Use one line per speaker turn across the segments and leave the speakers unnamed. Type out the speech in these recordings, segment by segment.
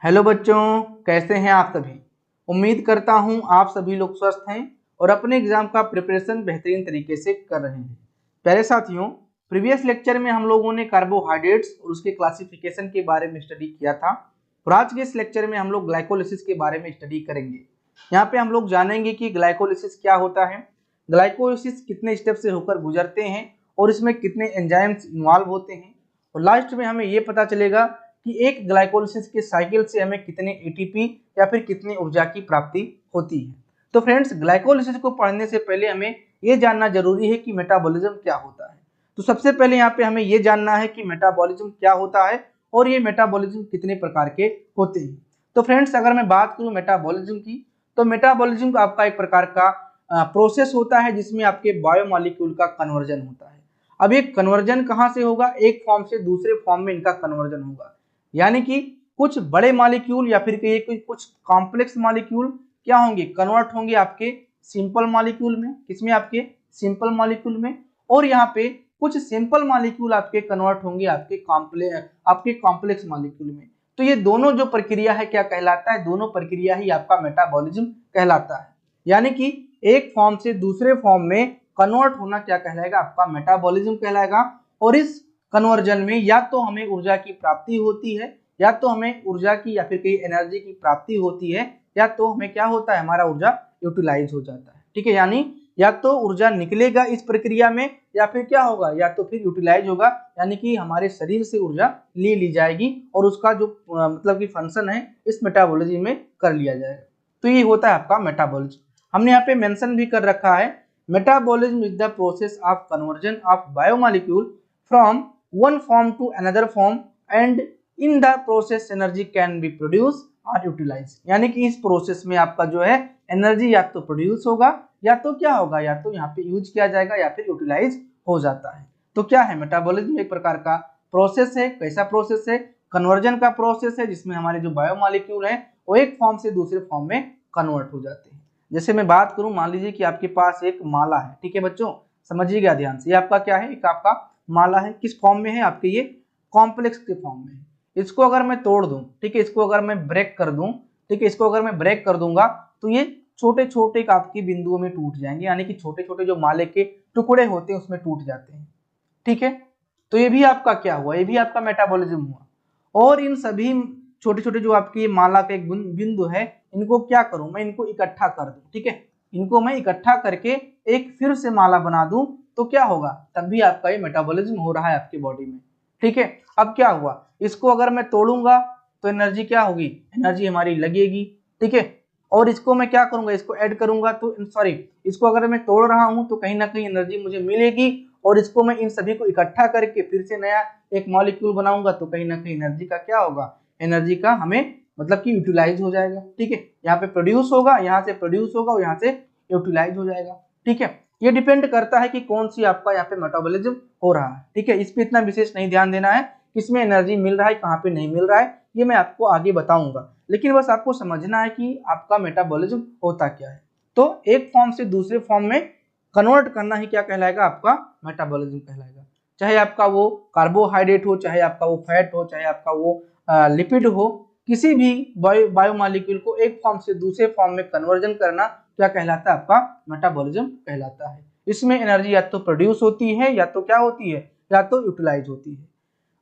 Hello बच्चों, कैसे हैं आप सभी। उम्मीद करता हूं आप सभी लोग स्वस्थ हैं और अपने एग्जाम का प्रिपरेशन बेहतरीन तरीके से कर रहे हैं। प्यारे साथियों, प्रीवियस लेक्चर में हम लोगों ने कार्बोहाइड्रेट्स और उसके क्लासिफिकेशन के बारे में स्टडी किया था और आज के इस लेक्चर में हम लोग ग्लाइकोलिसिस के बारे में स्टडी करेंगे। यहाँ पे हम लोग जानेंगे कि ग्लाइकोलिसिस क्या होता है, ग्लाइकोलिसिस कितने स्टेप से होकर गुजरते हैं और इसमें कितने एंजाइम्स इन्वॉल्व होते हैं और लास्ट में हमें ये पता चलेगा कि एक ग्लाइकोलिसिस के साइकिल से हमें कितने एटीपी या फिर कितनी ऊर्जा की प्राप्ति होती है। तो फ्रेंड्स, ग्लाइकोलिसिस को पढ़ने से पहले हमें ये जानना जरूरी है कि मेटाबॉलिज्म क्या होता है। तो सबसे पहले यहाँ पे हमें ये जानना है कि मेटाबॉलिज्म क्या होता है और ये मेटाबॉलिज्म कितने प्रकार के होते हैं। तो फ्रेंड्स, अगर मैं बात करूँ मेटाबॉलिज्म की, तो मेटाबॉलिज्म आपका एक प्रकार का प्रोसेस होता है जिसमें आपके बायोमॉलिक्यूल का कन्वर्जन होता है। अब ये कन्वर्जन कहाँ से होगा? एक फॉर्म से दूसरे फॉर्म में इनका कन्वर्जन होगा, यानी कि कुछ बड़े मॉलिक्यूल या फिर कहिए कुछ कॉम्प्लेक्स मॉलिक्यूल क्या होंगे, कन्वर्ट होंगे आपके सिंपल मॉलिक्यूल में। किसमें? आपके सिंपल मॉलिक्यूल में। और यहाँ पे कुछ सिंपल मॉलिक्यूल आपके कन्वर्ट होंगे आपके कॉम्प्लेक्स मॉलिक्यूल में। तो ये दोनों जो प्रक्रिया है क्या कहलाता है? दोनों प्रक्रिया ही आपका मेटाबॉलिज्म कहलाता है। यानी कि एक फॉर्म से दूसरे फॉर्म में कन्वर्ट होना क्या कहलाएगा? आपका मेटाबॉलिज्म कहलाएगा। और इस कन्वर्जन में या तो हमें ऊर्जा की प्राप्ति होती है, या तो हमें ऊर्जा की या फिर कहीं एनर्जी की प्राप्ति होती है, या तो हमें क्या होता है, हमारा ऊर्जा यूटिलाइज हो जाता है। ठीक है, यानी या तो ऊर्जा निकलेगा इस प्रक्रिया में या फिर क्या होगा, या तो फिर यूटिलाइज होगा, यानी कि हमारे शरीर से ऊर्जा ले ली जाएगी और उसका जो मतलब कि फंक्शन है इस मेटाबॉलिज्म में कर लिया जाएगा। तो ये होता है आपका मेटाबॉलिज्म। हमने यहाँ पे मेंशन भी कर रखा है, metabolism is the process of conversion of biomolecule from one form to another form and in the process energy can be produced or utilized। यानी कि इस प्रोसेस में आपका जो है एनर्जी या तो प्रोड्यूस होगा या तो क्या होगा, या तो यहाँ पे यूज किया जाएगा या फिर यूटिलाइज हो जाता है। तो क्या है मेटाबॉलिज्म? एक प्रकार का प्रोसेस है। कैसा प्रोसेस है? कन्वर्जन का प्रोसेस है, जिसमें हमारे जो बायोमॉलिक्यूल है वो एक फॉर्म से दूसरे फॉर्म में कन्वर्ट हो जाते हैं। जैसे मैं बात करूं, मान लीजिए कि आपके पास एक माला है। ठीक है बच्चों, समझिएगा ध्यान से। ये आपका क्या है? एक आपका माला है। किस फॉर्म में है? आपके ये कॉम्प्लेक्स के फॉर्म में है। इसको अगर मैं तोड़ दूं, ठीक है, इसको अगर मैं ब्रेक कर दूं, ठीक है, इसको अगर मैं ब्रेक कर दूंगा तो ये छोटे छोटे आपकी बिंदुओं में टूट जाएंगे, यानी कि छोटे छोटे जो माले के टुकड़े होते हैं उसमें टूट जाते हैं। ठीक है, तो ये भी आपका क्या हुआ? ये भी आपका मेटाबॉलिज्म हुआ। और इन सभी छोटे छोटे जो आपकी माला का एक बिंदु है, इनको क्या करूं मैं? इनको इकट्ठा कर दूं। ठीक है, इनको मैं इकट्ठा करके एक फिर से माला बना दूं तो क्या होगा? तब भी आपका ये मेटाबॉलिज्म हो रहा है आपकी बॉडी में। ठीक है, अब क्या हुआ? इसको अगर मैं तोड़ूंगा तो एनर्जी क्या होगी? एनर्जी हमारी लगेगी। ठीक है, और इसको मैं क्या करूंगा? इसको ऐड करूंगा तो सॉरी, इसको अगर मैं तोड़ रहा हूं तो कहीं ना कहीं एनर्जी मुझे मिलेगी, और इसको मैं इन सभी को इकट्ठा करके फिर से नया एक मॉलिक्यूल बनाऊंगा तो कहीं ना कहीं एनर्जी का क्या होगा? एनर्जी का हमें मतलब कि यूटिलाइज हो जाएगा। ठीक है, यहाँ पे प्रोड्यूस होगा, यहाँ से प्रोड्यूस होगा और यहाँ से यूटिलाइज हो जाएगा। ठीक है, ये डिपेंड करता है कि कौन सी आपका यहाँ पे मेटाबॉलिज्म हो रहा है। ठीक है, इस पे इतना विशेष नहीं ध्यान देना है, किसमें एनर्जी मिल रहा है, कहाँ पे नहीं मिल रहा है, ये मैं आपको आगे बताऊंगा। लेकिन बस आपको समझना है कि आपका मेटाबॉलिज्म होता क्या है। तो एक फॉर्म से दूसरे फॉर्म में कन्वर्ट करना ही क्या कहलाएगा? आपका मेटाबॉलिज्म कहलाएगा। चाहे आपका वो कार्बोहाइड्रेट हो, चाहे आपका वो फैट हो, चाहे आपका वो लिपिड हो, किसी भी बायोमॉलिक्यूल को एक फॉर्म से दूसरे फॉर्म में कन्वर्जन करना क्या कहलाता है? आपका मेटाबॉलिज्म कहलाता है। इसमें एनर्जी या तो प्रोड्यूस होती है या तो क्या होती है, या तो यूटिलाइज होती है।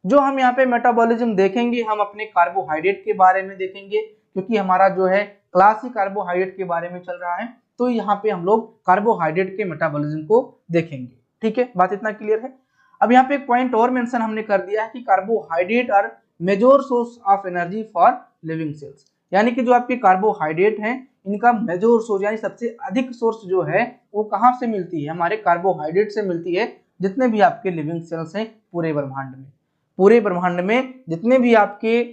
जो हम यहाँ पे मेटाबॉलिज्म देखेंगे, हम अपने कार्बोहाइड्रेट के बारे में देखेंगे, क्योंकि हमारा जो है क्लास ही कार्बोहाइड्रेट के बारे में चल रहा है। तो यहाँ पे हम लोग कार्बोहाइड्रेट के मेटाबॉलिज्म को देखेंगे। ठीक है, बात इतना क्लियर है। अब यहाँ पे एक पॉइंट और मेंशन हमने कर दिया है कि carbohydrate are major source of energy for living cells. यानी कि जो आपके कार्बोहाइड्रेट हैं, इनका मेजर सोर्स यानी सबसे अधिक सोर्स जो है वो कहाँ से मिलती है? हमारे कार्बोहाइड्रेट से मिलती है। जितने भी आपके लिविंग सेल्स हैं पूरे ब्रह्मांड में, पूरे ब्रह्मांड में जितने भी आपके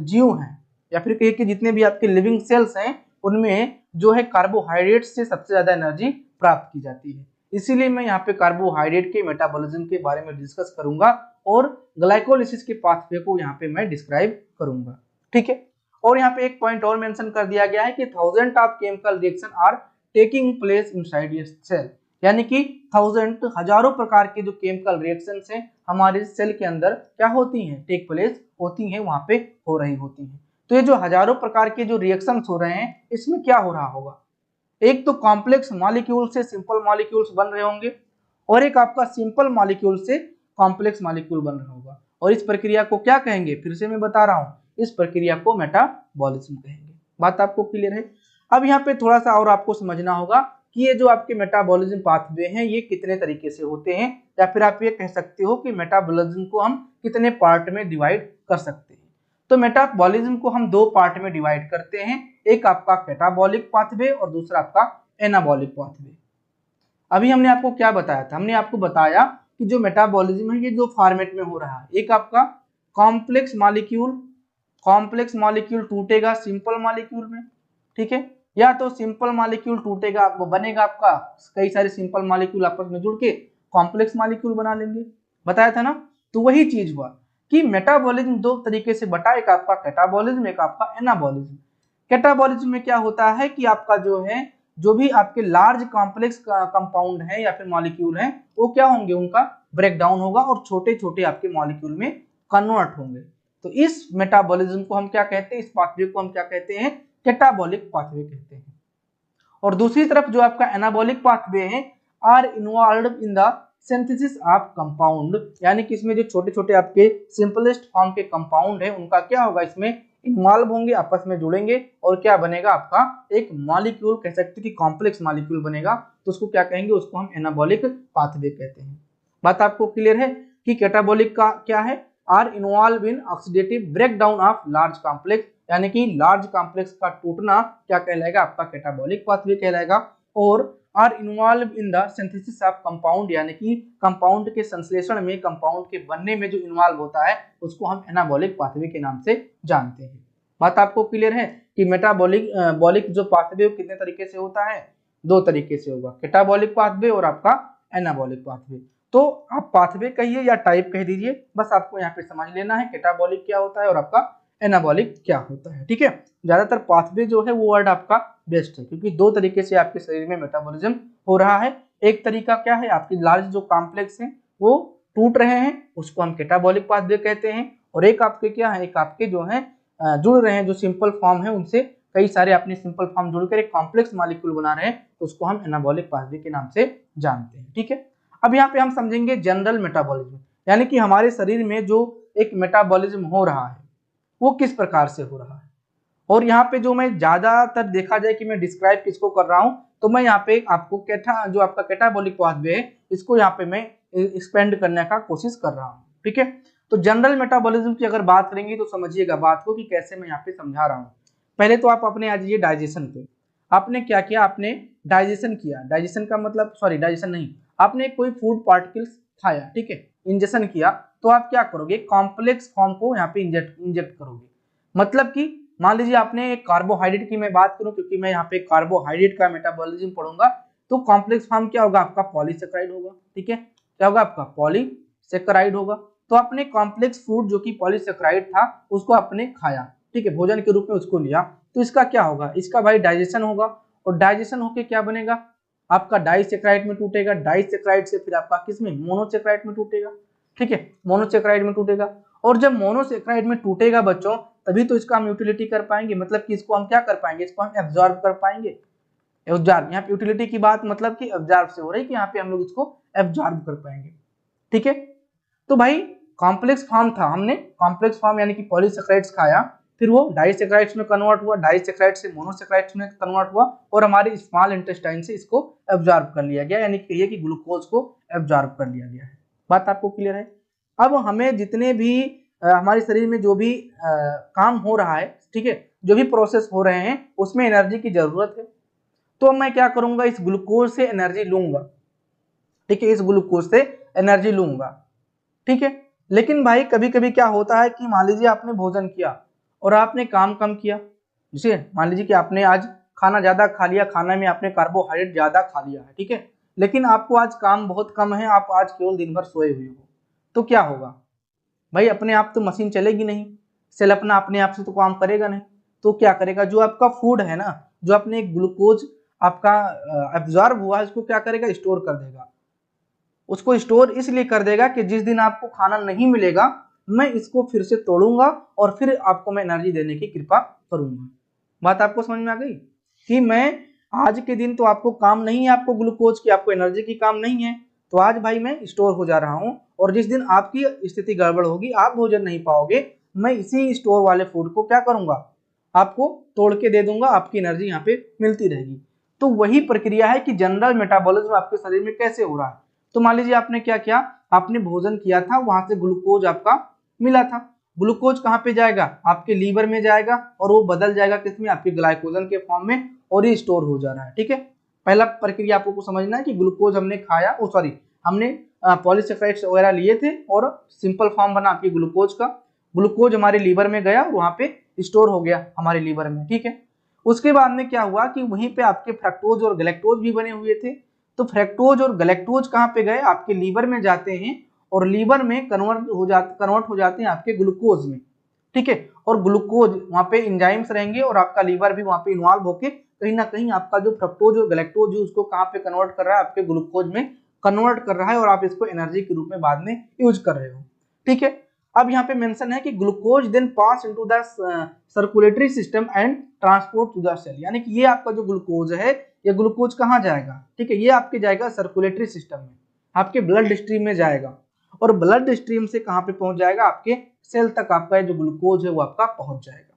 जीव हैं या फिर कहिए कि जितने भी आपके लिविंग सेल्स हैं, उनमें जो है कार्बोहाइड्रेट से सबसे ज्यादा एनर्जी प्राप्त की जाती है। इसीलिए मैं यहाँ पे कार्बोहाइड्रेट के मेटाबॉलिज्म के बारे में डिस्कस करूंगा और ग्लाइकोलिसिस के पाथवे को यहाँ पे मैं डिस्क्राइब करूंगा। ठीक है, और यहाँ पे एक पॉइंट और मेंशन कर दिया गया है कि thousand of chemical reaction are taking place inside your cell. यानी कि हजारों प्रकार के जो केमिकल रिएक्शंस हैं हमारे सेल के अंदर क्या होती हैं? टेक प्लेस होती हैं, वहां पे हो रही होती हैं। तो ये जो हजारों प्रकार के जो रिएक्शंस हो रहे हैं इसमें क्या हो रहा होगा, एक तो कॉम्प्लेक्स मॉलिक्यूल से सिंपल मॉलिक्यूल्स बन रहे होंगे और एक आपका सिंपल मॉलिक्यूल से कॉम्प्लेक्स मॉलिक्यूल बन रहा होगा, और इस प्रक्रिया को क्या कहेंगे, फिर से मैं बता रहा हूं, इस प्रक्रिया को मेटाबॉलिज्म कहेंगे। बात आपको क्लियर है। अब यहाँ पे थोड़ा सा और आपको समझना होगा कि ये जो आपके मेटाबॉलिज्म पाथवे हैं ये कितने तरीके से होते हैं, या फिर आप ये कह सकते हो कि मेटाबॉलिज्म को हम कितने पार्ट में डिवाइड कर सकते हैं। तो मेटाबॉलिज्म को हम दो पार्ट में डिवाइड करते हैं, एक आपका कैटाबॉलिक पाथवे और दूसरा आपका एनाबॉलिक पाथवे। अभी हमने आपको क्या बताया था, हमने आपको बताया कि जो मेटाबॉलिज्म है ये दो फॉर्मेट में हो रहा है, एक आपका कॉम्प्लेक्स मॉलिक्यूल टूटेगा सिंपल मॉलिक्यूल में, ठीक है, या तो सिंपल मॉलिक्यूल टूटेगा, वो बनेगा आपका कई सारे सिंपल मॉलिक्यूल आपस में जुड़ के कॉम्प्लेक्स मॉलिक्यूल बना लेंगे, बताया था ना। तो वही चीज हुआ कि मेटाबॉलिज्म दो तरीके से बटा, एक आपका कैटाबॉलिज्म, एक आपका एनाबॉलिज्म। कैटाबॉलिज्म में क्या होता है कि आपका जो है जो भी आपके लार्ज कॉम्प्लेक्स कंपाउंड है या फिर मॉलिक्यूल है वो क्या होंगे, उनका ब्रेक डाउन होगा और छोटे छोटे आपके मॉलिक्यूल में कन्वर्ट होंगे। तो इस मेटाबॉलिज्म को हम क्या कहते हैं, इस पाथवे को हम क्या कहते हैं, कैटाबॉलिक पाथवे कहते हैं। और दूसरी तरफ जो आपका एनाबॉलिक पाथवे है, are involved in the synthesis of compound, यानी कि इसमें जो छोटे छोटे आपके सिंपलेस्ट फॉर्म के कंपाउंड है उनका क्या होगा, इसमें इन्वॉल्व होंगे, आपस में जुड़ेंगे और क्या बनेगा आपका एक मॉलिक्यूल, कह सकते हैं कि कॉम्प्लेक्स मॉलिक्यूल बनेगा, तो उसको क्या कहेंगे, उसको हम एनाबॉलिक पाथवे कहते हैं। बात आपको क्लियर है कि कैटाबॉलिक का क्या है, are involve in oxidative break down of large complex, यानी कि लार्ज कॉम्प्लेक्स का टूटना क्या कहलाएगा, आपका कैटाबॉलिक पाथवे कहलाएगा। और are involve in the synthesis of compound, यानी कि कंपाउंड के संश्लेषण में, कंपाउंड के बनने में जो इन्वॉल्व होता है उसको हम एनाबॉलिक पाथवे के नाम से जानते हैं। बात आपको क्लियर है कि मेटाबॉलिक जो पाथवे कितने तरीके से होता है, दो तरीके से होगा, कैटाबॉलिक पाथवे और आपका एनाबॉलिक पाथवे। तो आप पाथवे कहिए या टाइप कह दीजिए, बस आपको यहाँ पे समझ लेना है कैटाबॉलिक क्या होता है और आपका एनाबॉलिक क्या होता है, ठीक है। ज्यादातर पाथवे जो है वो वर्ड आपका बेस्ट है, क्योंकि दो तरीके से आपके शरीर में मेटाबॉलिज्म हो रहा है। एक तरीका क्या है, आपकी लार्ज जो कॉम्प्लेक्स है वो टूट रहे हैं, उसको हम कैटाबॉलिक पाथवे कहते हैं, और एक आपके क्या है, एक आपके जो है जुड़ रहे हैं, जो सिंपल फॉर्म है उनसे कई सारे अपने सिंपल फॉर्म जुड़कर एक कॉम्प्लेक्स मॉलिक्यूल बना रहे हैं, तो उसको हम एनाबॉलिक पाथवे के नाम से जानते हैं, ठीक है। अब यहाँ पे हम समझेंगे जनरल मेटाबॉलिज्म, यानी कि हमारे शरीर में जो एक मेटाबॉलिज्म हो रहा है वो किस प्रकार से हो रहा है। और यहाँ पे जो मैं ज्यादातर देखा जाए कि मैं डिस्क्राइब किसको कर रहा हूँ, तो मैं यहाँ पे आपको जो आपका कैटाबॉलिक पाथवे है इसको यहाँ पे मैं एक्सपेंड करने का कोशिश कर रहा हूँ, ठीक है। तो जनरल मेटाबॉलिज्म की अगर बात करेंगे तो समझिएगा बात को कि कैसे मैं यहाँ पे समझा रहा हूँ। पहले तो आप अपने आ जाइए डाइजेशन पे। आपने क्या किया, आपने डाइजेशन किया, डाइजेशन का मतलब सॉरी डाइजेशन नहीं, आपने कोई फूड पार्टिकल्स खाया, ठीक है, इंजेक्शन किया, तो आप क्या करोगे, कॉम्प्लेक्स फॉर्म को यहाँ पे इंजेक्ट करोगे। मतलब कि मान लीजिए आपने एक कार्बोहाइड्रेट की मैं बात करूं, क्योंकि मैं यहाँ पे कार्बोहाइड्रेट का मेटाबॉलिज्म पढ़ूंगा, तो कॉम्प्लेक्स फॉर्म क्या होगा, आपका पॉलीसेकेराइड होगा, ठीक है, क्या होगा, आपका पॉलीसेकेराइड होगा। तो आपने कॉम्प्लेक्स फूड जो कि पॉलीसेकेराइड था उसको आपने खाया, ठीक है, भोजन के रूप में उसको लिया, तो इसका क्या होगा, इसका भाई डाइजेशन होगा, और डाइजेशन होके क्या बनेगा, आपका डाइसेकेराइड में टूटेगा, डाइसेकेराइड से फिर आपका किस में, मोनोसेकेराइड में टूटेगा, ठीक है, मोनोसेकेराइड में टूटेगा। और जब मोनोसेकेराइड में टूटेगा बच्चों, तभी तो इसका हम यूटिलिटी कर पाएंगे, मतलब कि इसको हम क्या कर पाएंगे, इसको हम एब्जॉर्ब कर पाएंगे। एब्जॉर्ब, यहाँ पे यूटिलिटी की बात मतलब कि एब्जॉर्ब से हो रही है कि यहाँ पे हम लोग इसको एब्जॉर्ब कर पाएंगे, ठीक है। तो भाई कॉम्प्लेक्स फॉर्म था, हमने कॉम्प्लेक्स फॉर्म यानी कि पॉलीसेकेराइड्स खाया, फिर वो डाइसेकेराइड्स में कन्वर्ट हुआ, डाइसेकेराइड से मोनोसेकेराइड्स में कन्वर्ट हुआ, और हमारे स्मॉल इंटेस्टाइन से इसको एब्जॉर्ब कर लिया गया, यानी कहिए कि ग्लूकोज को एब्जॉर्ब कर लिया गया है। बात आपको क्लियर है। अब हमें जितने भी हमारे शरीर में जो भी काम हो रहा है, ठीक है, जो भी प्रोसेस हो रहे हैं उसमें एनर्जी की जरूरत है, तो मैं क्या करूंगा, इस ग्लूकोज से एनर्जी लूंगा, ठीक है, इस ग्लूकोज से एनर्जी लूंगा, ठीक है। लेकिन भाई कभी कभी क्या होता है कि मान लीजिए आपने भोजन किया और आपने काम कम किया, जैसे मान लीजिए कि आपने आज खाना ज्यादा खा लिया, खाना में आपने कार्बोहाइड्रेट ज्यादा खा लिया है, ठीक है, लेकिन आपको आज काम बहुत कम है, आप आज केवल दिन भर सोए हुए हो, तो क्या होगा भाई, अपने आप तो मशीन चलेगी नहीं, सेल अपने आप से तो काम करेगा नहीं, तो क्या करेगा, जो आपका फूड है ना, जो अपने ग्लूकोज आपका एब्जॉर्ब हुआ है उसको क्या करेगा, स्टोर कर देगा। उसको स्टोर इसलिए कर देगा कि जिस दिन आपको खाना नहीं मिलेगा मैं इसको फिर से तोड़ूंगा और फिर आपको मैं एनर्जी देने की कृपा करूंगा। बात आपको समझ में आ गई कि मैं आज के दिन तो आपको काम नहीं है, आपको ग्लूकोज की, आपको एनर्जी की काम नहीं है, तो आज भाई मैं स्टोर हो जा रहा हूँ, और जिस दिन आपकी स्थिति गड़बड़ होगी, आप भोजन नहीं पाओगे, मैं इसी स्टोर वाले फूड को क्या करूंगा, आपको तोड़ के दे दूंगा, आपकी एनर्जी यहाँ पे मिलती रहेगी। तो वही प्रक्रिया है कि जनरल मेटाबॉलिज्म आपके शरीर में कैसे हो रहा है। तो मान लीजिए आपने क्या किया, आपने भोजन किया था, वहां से ग्लूकोज आपका मिला था, ग्लूकोज कहाँ पे जाएगा, आपके लीवर में जाएगा, और वो बदल जाएगा किसमें, आपके ग्लाइकोजन के फॉर्म में, और ये स्टोर हो जा रहा है। ठीक है, पहला प्रक्रिया आपको समझना है कि ग्लूकोज हमने खाया, हमने पॉलीसेकेराइड्स वगैरह लिए थे और सिंपल फॉर्म बना आपकी ग्लूकोज का, ग्लूकोज हमारे लीवर में गया, वहां पे स्टोर हो गया हमारे लीवर में। ठीक है, उसके बाद में क्या हुआ कि वहीं पे आपके फ्रक्टोज और गैलेक्टोज भी बने हुए थे। तो फ्रक्टोज और गैलेक्टोज कहाँ पे गए, आपके लीवर में जाते हैं, और लीवर में कन्वर्ट हो जाते हैं आपके ग्लूकोज में। ठीक है, और ग्लूकोज वहां पे एंजाइम्स रहेंगे, और आपका लीवर भी वहां पे इन्वॉल्व होके कहीं ना कहीं आपका जो फ्रक्टोज और गैलेक्टोज है उसको कहाँ पे कन्वर्ट कर रहा है, आपके ग्लूकोज में कन्वर्ट कर रहा है, और आप इसको एनर्जी के रूप में बाद में यूज कर रहे हो। ठीक है, अब यहाँ पे मेंशन है कि glucose then pass into the circulatory system and transport to the cell, यानी कि ये आपका जो ग्लूकोज है, ये ग्लूकोज कहाँ जाएगा, ठीक है, ये आपके जाएगा सर्कुलेटरी सिस्टम में, आपके ब्लड स्ट्रीम में जाएगा, और ब्लड स्ट्रीम से कहाँ पे पहुंच जाएगा, आपके सेल तक आपका जो ग्लूकोज है वो आपका पहुंच जाएगा।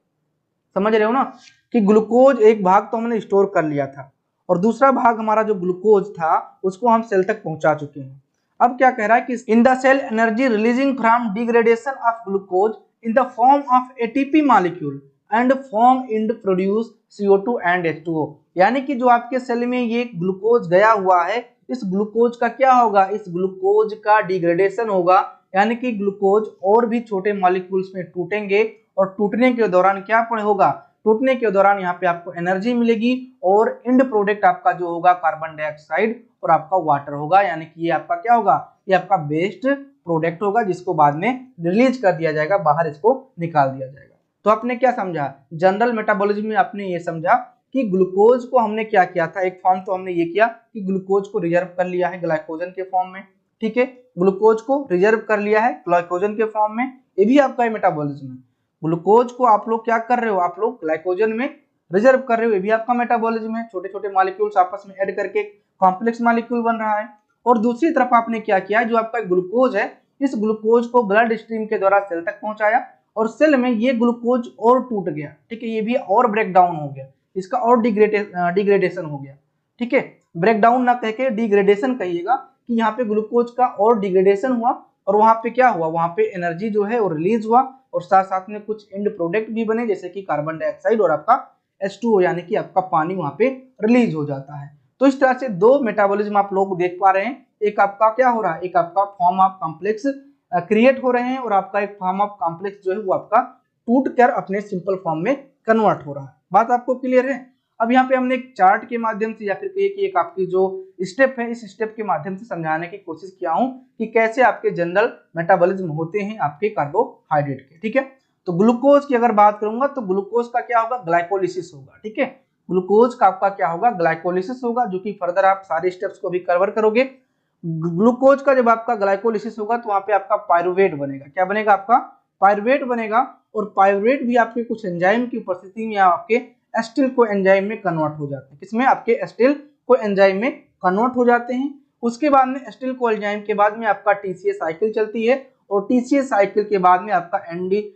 समझ रहे हो ना कि ग्लूकोज एक भाग तो हमने स्टोर कर लिया था, और दूसरा भाग हमारा जो ग्लूकोज था उसको हम सेल तक पहुंचा चुके हैं। अब क्या कह रहा है कि in the cell energy releasing from degradation of glucose in the form of ATP molecule and form in produce CO2 and H2O, यानी कि जो आपके सेल में ये ग्लूकोज गया हुआ है, इस ग्लूकोज का क्या होगा, इस ग्लूकोज का डिग्रेडेशन होगा, यानी कि ग्लूकोज और भी छोटे मॉलिक्यूल्स में टूटेंगे, और टूटने के दौरान क्या होगा, टूटने के दौरान यहाँ पे आपको एनर्जी मिलेगी, और एंड प्रोडक्ट आपका जो होगा कार्बन डाइऑक्साइड और आपका वाटर होगा, यानी कि ये आपका क्या होगा, ये आपका बेस्ट प्रोडक्ट होगा, जिसको बाद में रिलीज कर दिया जाएगा, बाहर इसको निकाल दिया जाएगा। तो आपने क्या समझा, जनरल मेटाबॉलिज्म में आपने ये समझा कि ग्लूकोज को हमने क्या किया था, एक फॉर्म तो हमने ये किया कि ग्लूकोज को रिजर्व कर लिया है ग्लाइकोजन के फॉर्म में। ठीक है, ग्लूकोज को रिजर्व कर लिया है ग्लाइकोजन के फॉर्म में, ये भी आपका मेटाबॉलिज्म है। ग्लूकोज को आप लोग क्या कर रहे हो, आप लोग ग्लाइकोजन में रिजर्व कर रहे हो, ये भी आपका मेटाबॉलिज्म है, छोटे छोटे मॉलिक्यूल्स आपस में ऐड करके कॉम्प्लेक्स मॉलिक्यूल बन रहा है। और दूसरी तरफ आपने क्या किया, जो आपका ग्लूकोज है, इस ग्लूकोज को ब्लड स्ट्रीम के द्वारा सेल तक पहुंचाया, और सेल में ये ग्लूकोज और टूट गया। ठीक है, ये भी और ब्रेक डाउन हो गया, इसका और डिग्रेडेशन हो गया। ठीक है, ब्रेक डाउन ना कह के डिग्रेडेशन कहिएगा, कि यहाँ पे ग्लूकोज का और डिग्रेडेशन हुआ, और वहां पे क्या हुआ, वहां पे एनर्जी जो है वो रिलीज हुआ, और साथ साथ में कुछ एंड प्रोडक्ट भी बने, जैसे कि कार्बन डाइऑक्साइड और आपका H2O, यानी कि आपका पानी वहां पे रिलीज हो जाता है। तो इस तरह से दो मेटाबॉलिज्म आप लोग देख पा रहे हैं, एक आपका क्या हो रहा है, एक आपका फॉर्म ऑफ कॉम्प्लेक्स क्रिएट हो रहे हैं, और आपका एक फॉर्म ऑफ कॉम्प्लेक्स जो है वो आपका टूट कर अपने सिंपल फॉर्म में कन्वर्ट हो रहा है। बात आपको क्लियर है। अब यहाँ पे हमने एक चार्ट के माध्यम से, या फिर कहिए कि एक आपकी जो स्टेप है, इस स्टेप के माध्यम से समझाने की कोशिश किया हूँ कि कैसे आपके जनरल मेटाबॉलिज्म होते हैं आपके कार्बोहाइड्रेट के। ठीक है, तो ग्लूकोज की अगर बात करूंगा तो ग्लूकोज का क्या होगा, ग्लाइकोलिसिस होगा। ठीक है, ग्लूकोज का आपका क्या होगा, ग्लाइकोलिसिस होगा, जो कि फर्दर आप सारे स्टेप्स को भी कवर करोगे। ग्लूकोज का जब आपका ग्लाइकोलिसिस होगा तो वहां पे आपका पायरुवेट बनेगा। क्या बनेगा, आपका पायरुवेट बनेगा, और पायरुवेट भी आपके कुछ एंजाइम की उपस्थिति में आपके एस्टिल को एंजाइम में कन्वर्ट हो जाते हैं। किसमें, आपके एस्टिल को एंजाइम में कन्वर्ट हो जाते हैं। उसके बाद में एस्टिल को एंजाइम के बाद में आपका TCA साइकिल चलती है, और TCA साइकिल के बाद में आपका NADH,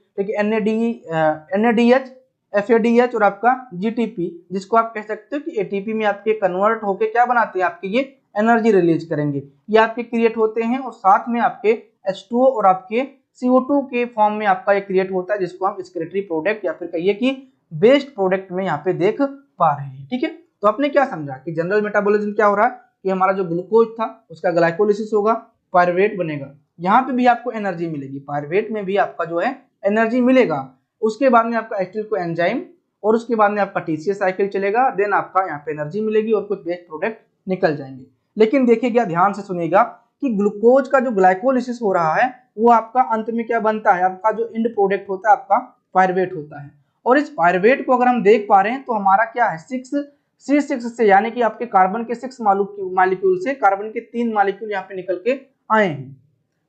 FADH और आपका GTP, जिसको आप कह सकते हो कि ATP में आपके कन्वर्ट होके क्या बनाते हैं, आपके ये एनर्जी रिलीज करेंगे, ये आपके क्रिएट होते हैं, और साथ में आपके H2O और आपके CO2 के फॉर्म में आपका ये क्रिएट होता है, जिसको हम एक्सक्रीटरी प्रोडक्ट या फिर कहिए कि बेस्ट प्रोडक्ट में यहाँ पे देख पा रहे हैं। ठीक है, तो आपने क्या समझा कि जनरल मेटाबॉलिज्म क्या हो रहा है, कि हमारा जो ग्लूकोज था उसका ग्लाइकोलिसिस होगा, पायरुवेट बनेगा, यहाँ पे भी आपको एनर्जी मिलेगी, पायरुवेट में भी आपका जो है एनर्जी मिलेगा। उसके बाद में आपका एस्टिल को एंजाइम, और उसके बाद में आपका TCA साइकिल चलेगा, देन आपका यहाँ पे एनर्जी मिलेगी, और कुछ बेस्ट प्रोडक्ट निकल जाएंगे। लेकिन देखिएगा, ध्यान से सुनिएगा कि ग्लूकोज का जो ग्लाइकोलिसिस हो रहा है वो आपका अंत में क्या बनता है, आपका जो एंड प्रोडक्ट होता है आपका पायरुवेट होता है। और इस पायरुवेट को अगर हम देख पा रहे हैं तो हमारा क्या है, C6 से, यानी कि आपके कार्बन के 6 मॉलिक्यूल से कार्बन के 3 मॉलिक्यूल यहाँ पे निकल के आए हैं।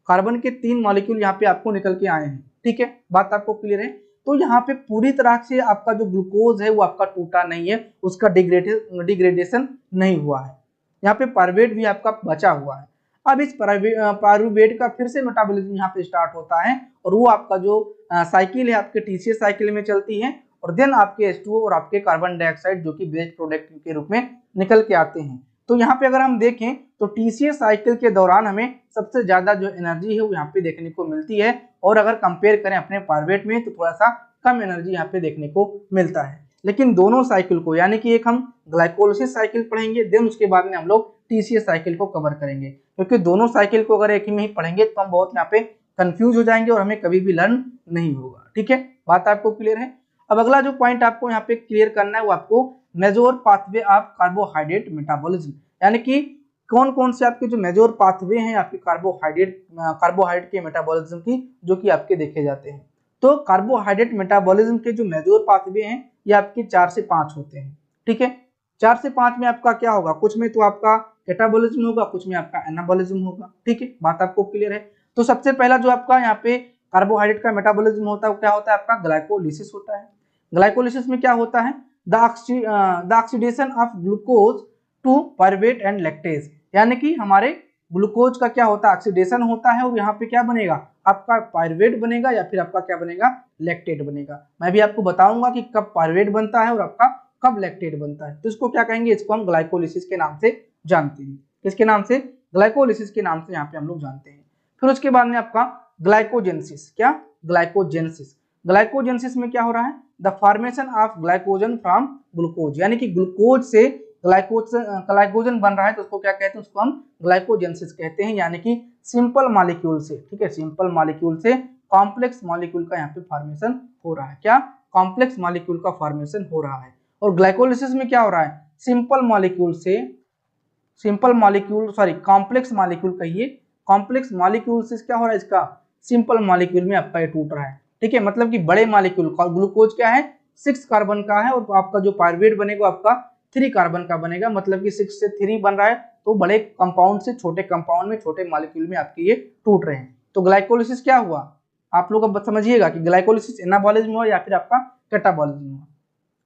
कार्बन के 3 मॉलिक्यूल यहाँ पे आपको निकल के आए हैं। ठीक है, बात आपको क्लियर है। तो यहाँ पे पूरी तरह से आपका जो ग्लूकोज है वो आपका टूटा नहीं है, उसका डिग्रेडेशन नहीं हुआ है। यहाँ पे पायरुवेट भी आपका बचा हुआ है। अब इस पायरुवेट का फिर से मेटाबॉलिज्म यहाँ पे स्टार्ट होता है और वो आपका जो साइकिल है आपके TCA साइकिल में चलती है और देन आपके H2O और आपके कार्बन डाइऑक्साइड जो कि वेस्ट प्रोडक्ट के रूप में निकल के आते हैं। तो यहाँ पे अगर हम देखें तो TCA साइकिल के दौरान हमें सबसे ज्यादा जो एनर्जी है वो यहाँ पे देखने को मिलती है और अगर कंपेयर करें अपने पायरुवेट में तो थोड़ा सा कम एनर्जी यहाँ पे देखने को मिलता है। लेकिन दोनों साइकिल को, यानी कि एक हम ग्लाइकोलिसिस साइकिल पढ़ेंगे, देन उसके बाद में हम लोग TCA साइकिल को कवर करेंगे, क्योंकि दोनों साइकिल को अगर एक ही में ही पढ़ेंगे तो हम बहुत यहाँ पे कंफ्यूज हो जाएंगे और हमें कभी भी लर्न नहीं होगा। ठीक है, बात आपको क्लियर है। अब अगला जो पॉइंट आपको यहाँ पे क्लियर करना है वो आपको major pathway of carbohydrate metabolism, यानी कि कौन कौन से आपके जो मेजर पाथवे हैं आपके कार्बोहाइड्रेट के मेटाबॉलिज्म की, जो कि आपके देखे जाते हैं। तो कार्बोहाइड्रेट मेटाबॉलिज्म के जो मेजर पाथवे हैं ये आपके 4 से 5 होते हैं। ठीक है, 4 से 5 में आपका क्या होगा, कुछ में तो आपका कैटाबॉलिज्म होगा, कुछ में आपका एनाबॉलिज्म होगा। ठीक है, बात आपको क्लियर है। तो सबसे पहला जो आपका यहाँ पे कार्बोहाइड्रेट का मेटाबॉलिज्म होता है वो क्या होता है, आपका ग्लाइकोलिसिस होता है। ग्लाइकोलिसिस में क्या होता है, the oxidation of glucose to pyruvate and lactase, यानी कि हमारे ग्लूकोज का क्या होता है, ऑक्सीडेशन होता है और यहाँ पे क्या बनेगा, आपका पायरुवेट बनेगा या फिर आपका क्या बनेगा, लैक्टेट बनेगा। मैं भी आपको बताऊंगा कि कब पायरुवेट बनता है और आपका कब लैक्टेट बनता है। तो इसको क्या कहेंगे, इसको हम ग्लाइकोलिसिस के नाम से जानते हैं। किसके नाम से, ग्लाइकोलिसिस के नाम से यहाँ पे हम लोग जानते हैं। फिर उसके बाद में आपका ग्लाइकोजेनेसिस, क्या, ग्लाइकोजेनेसिस। ग्लाइकोजेनेसिस में क्या हो रहा है, the formation of glycogen from glucose, यानी कि ग्लूकोज से ग्लाइकोजन बन रहा है तो उसको क्या कहते हैं, उसको हम ग्लाइकोजेनेसिस कहते हैं, यानी कि सिंपल मॉलिक्यूल से, ठीक है, सिंपल मॉलिक्यूल से कॉम्प्लेक्स मॉलिक्यूल का यहाँ पे फॉर्मेशन हो रहा है। क्या, कॉम्प्लेक्स मॉलिक्यूल का फॉर्मेशन हो रहा है। और ग्लाइकोलिसिस में क्या हो रहा है, कॉम्प्लेक्स मॉलिक्यूल कहिए, कॉम्प्लेक्स मॉलिक्यूल से क्या हो रहा है, इसका सिंपल मॉलिक्यूल में आपका ये टूट रहा है। ठीक है, मतलब कि बड़े मॉलिक्यूल, ग्लूकोज क्या है 6 कार्बन का है और आपका जो पायरुवेट बनेगा आपका 3 कार्बन का बनेगा, मतलब कि 6 से 3 बन रहा है, तो बड़े कंपाउंड से छोटे कंपाउंड में, छोटे मॉलिक्यूल में आपके ये टूट रहे हैं। तो ग्लाइकोलिसिस क्या हुआ, आप लोग अब समझिएगा कि ग्लाइकोलिसिस एनाबॉलिज्म हुआ या फिर आपका कैटाबॉलिज्म हुआ।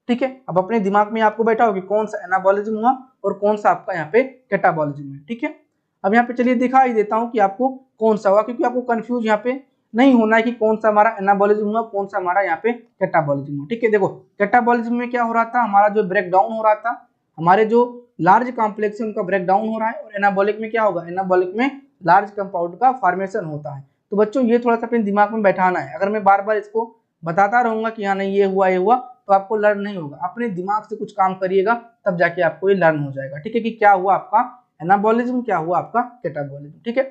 ठीक है, अब अपने दिमाग में आपको बैठा हो कि कौन सा एनाबॉलिज्म हुआ और कौन सा आपका यहाँ पे कैटाबॉलिज्म है। ठीक है, अब यहाँ पे चलिए दिखाई देता हूँ कि आपको कौन सा हुआ, क्योंकि आपको कंफ्यूज यहाँ पे नहीं होना है कि कौन सा हमारा एनाबॉलिज्म हुआ, कौन सा हमारा यहाँ पे कैटाबॉलिज्म हुआ। ठीक है, देखो कैटाबॉलिज्म में क्या हो रहा था, हमारा जो ब्रेक डाउन हो रहा था, हमारे जो लार्ज कॉम्प्लेक्स है उनका ब्रेक डाउन हो रहा है, और एनाबॉलिक में क्या होगा, एनाबॉलिक में लार्ज कंपाउंड का फॉर्मेशन होता है। तो बच्चों ये थोड़ा सा अपने दिमाग में बैठाना है, अगर मैं बार बार इसको बताता रहूंगा कि हाँ नहीं ये हुआ तो आपको लर्न नहीं होगा। अपने दिमाग से कुछ काम करिएगा तब जाके आपको ये लर्न हो जाएगा। ठीक है, कि क्या हुआ आपका एनाबॉलिज्म, क्या हुआ आपका कैटाबॉलिज्म। ठीक है,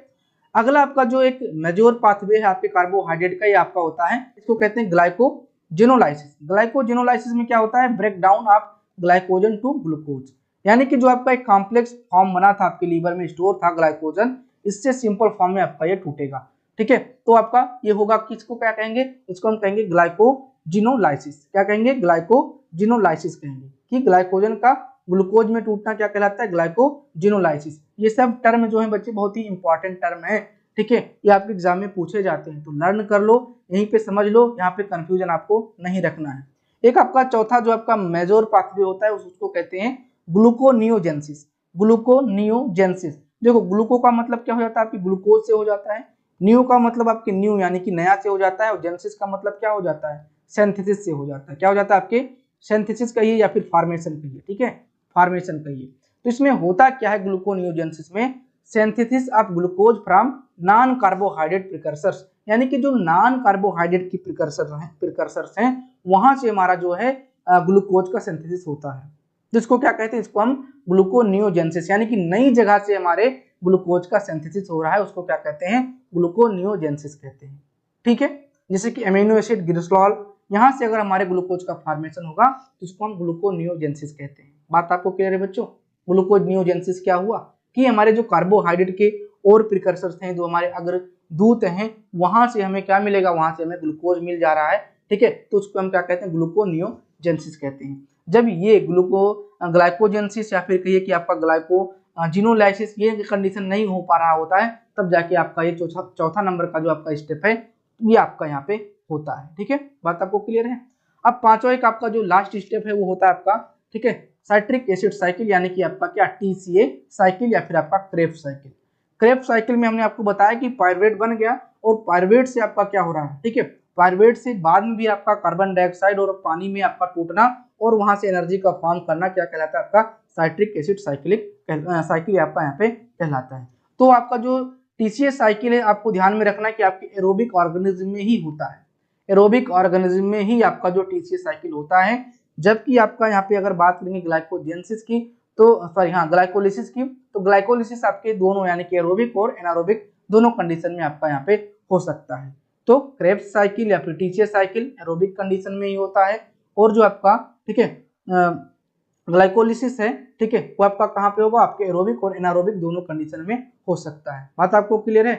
अगला आपका जो एक मेजर पाथवे है आपके कार्बोहाइड्रेट का, ये आपका होता है, इसको कहते हैं ग्लाइकोजेनोलाइसिस। ग्लाइकोजेनोलाइसिस में क्या होता है, break down of glycogen to glucose, यानी कि जो आपका एक कॉम्प्लेक्स फॉर्म बना था आपके लीवर में स्टोर था ग्लाइकोजन, इससे सिंपल फॉर्म में आपका ये टूटेगा। ठीक है, तो आपका ये होगा, किसको क्या कहेंगे, इसको हम कहेंगे ग्लाइकोजिनोलाइसिस। क्या कहेंगे, ग्लाइकोजिनोलाइसिस कहेंगे, कि ग्लाइकोजन का ग्लूकोज में टूटना क्या कहलाता है, ग्लाइकोजिनोलाइसिस। ये सब टर्म जो है बच्चे बहुत ही इंपॉर्टेंट टर्म है। ठीक है, ये आपके एग्जाम में पूछे जाते हैं, तो लर्न कर लो, यहीं पे समझ लो, यहाँ पे कंफ्यूजन आपको नहीं रखना है। एक आपका चौथा जो आपका मेजर पाथवे होता है उसको कहते हैं ग्लूकोनियोजेनेसिस। ग्लूकोनियोजेनेसिस, देखो ग्लूको का मतलब क्या हो जाता है, आपकी ग्लूकोज से हो जाता है, न्यू का मतलब आपके न्यू यानी कि नया से हो जाता है, और जेनेसिस का मतलब क्या हो जाता है, सिंथेसिस से हो जाता है। क्या हो जाता है आपके, सिंथेसिस कहिए या फिर फॉर्मेशन कहिए। ठीक है, फॉर्मेशन कहिए। तो इसमें होता क्या है ग्लूकोनियोजेनेसिस में, synthesis of glucose from non carbohydrate precursors, यानी कि जो नॉन कार्बोहाइड्रेट की प्रिकर्सर्स हैं वहां से हमारा जो है ग्लूकोज का सिंथेसिस होता है, जिसको क्या कहते हैं, इसको हम ग्लूकोनियोजेनेसिस, यानी कि नई जगह से हमारे ग्लूकोज का सिंथेसिस हो रहा है, उसको क्या कहते हैं, ग्लूकोनियोजेनेसिस कहते हैं। ठीक है, जैसे कि अमीनो एसिड ग्लिसरॉल, यहाँ से अगर हमारे ग्लूकोज का फॉर्मेशन होगा तो इसको हम ग्लूकोनियोजेनेसिस कहते हैं। बात आपको क्लियर है बच्चों। ग्लूकोनियोजेनेसिस क्या हुआ कि हमारे जो कार्बोहाइड्रेट के और प्रिकर्सर्स हैं, जो हमारे अग्र दूत हैं, वहां से हमें क्या मिलेगा, वहां से हमें ग्लूकोज मिल जा रहा है। ठीक है, तो उसको हम क्या कहते हैं, ग्लूकोनियोजेनेसिस कहते हैं। जब ये ग्लाइकोजेनेसिस या फिर कहिए कि आपका जीनोलाइसिस ये कंडीशन नहीं हो पा रहा होता है, तब जाके आपका ये चौथा नंबर का जो आपका स्टेप है ये आपका यहाँ पे होता है। ठीक है, बात आपको क्लियर है। अब पांचवा एक आपका जो लास्ट स्टेप है वो होता है आपका, ठीक है, साइट्रिक एसिड साइकिल, यानी कि आपका क्या TCA साइकिल या फिर आपका क्रेब्स साइकिल। क्रेब्स साइकिल में हमने आपको बताया कि पायरुवेट बन गया और पायरुवेट से आपका क्या हो रहा है, ठीक है, पायरुवेट से बाद में भी आपका कार्बन डाइऑक्साइड और पानी में आपका टूटना और वहां से एनर्जी का फॉर्म करना क्या कहलाता है, आपका साइट्रिक एसिड साइकिल आपका यहाँ पे कहलाता है। तो आपका जो TCA साइकिल है आपको ध्यान में रखना है कि आपके एरोबिक ऑर्गेनिज्म में ही होता है, एरोबिक ऑर्गेनिज्म में ही आपका जो TCA साइकिल होता है। जबकि आपका यहाँ पे अगर बात करेंगे ग्लाइकोजेनेसिस की, तो सॉरी हाँ ग्लाइकोलिसिस की, तो ग्लाइकोलिसिस आपके दोनों यानी कि एरोबिक और एनारोबिक दोनों कंडीशन में आपका यहाँ पे हो सकता है। तो क्रेब्स साइकिल या फिर TCA साइकिल एरोबिक कंडीशन में ही होता है, और जो आपका, ठीक है, ग्लाइकोलिसिस है, ठीक है, वो आपका कहाँ पे होगा, आपके एरोबिक और एनारोबिक दोनों कंडीशन में हो सकता है। बात आपको क्लियर है।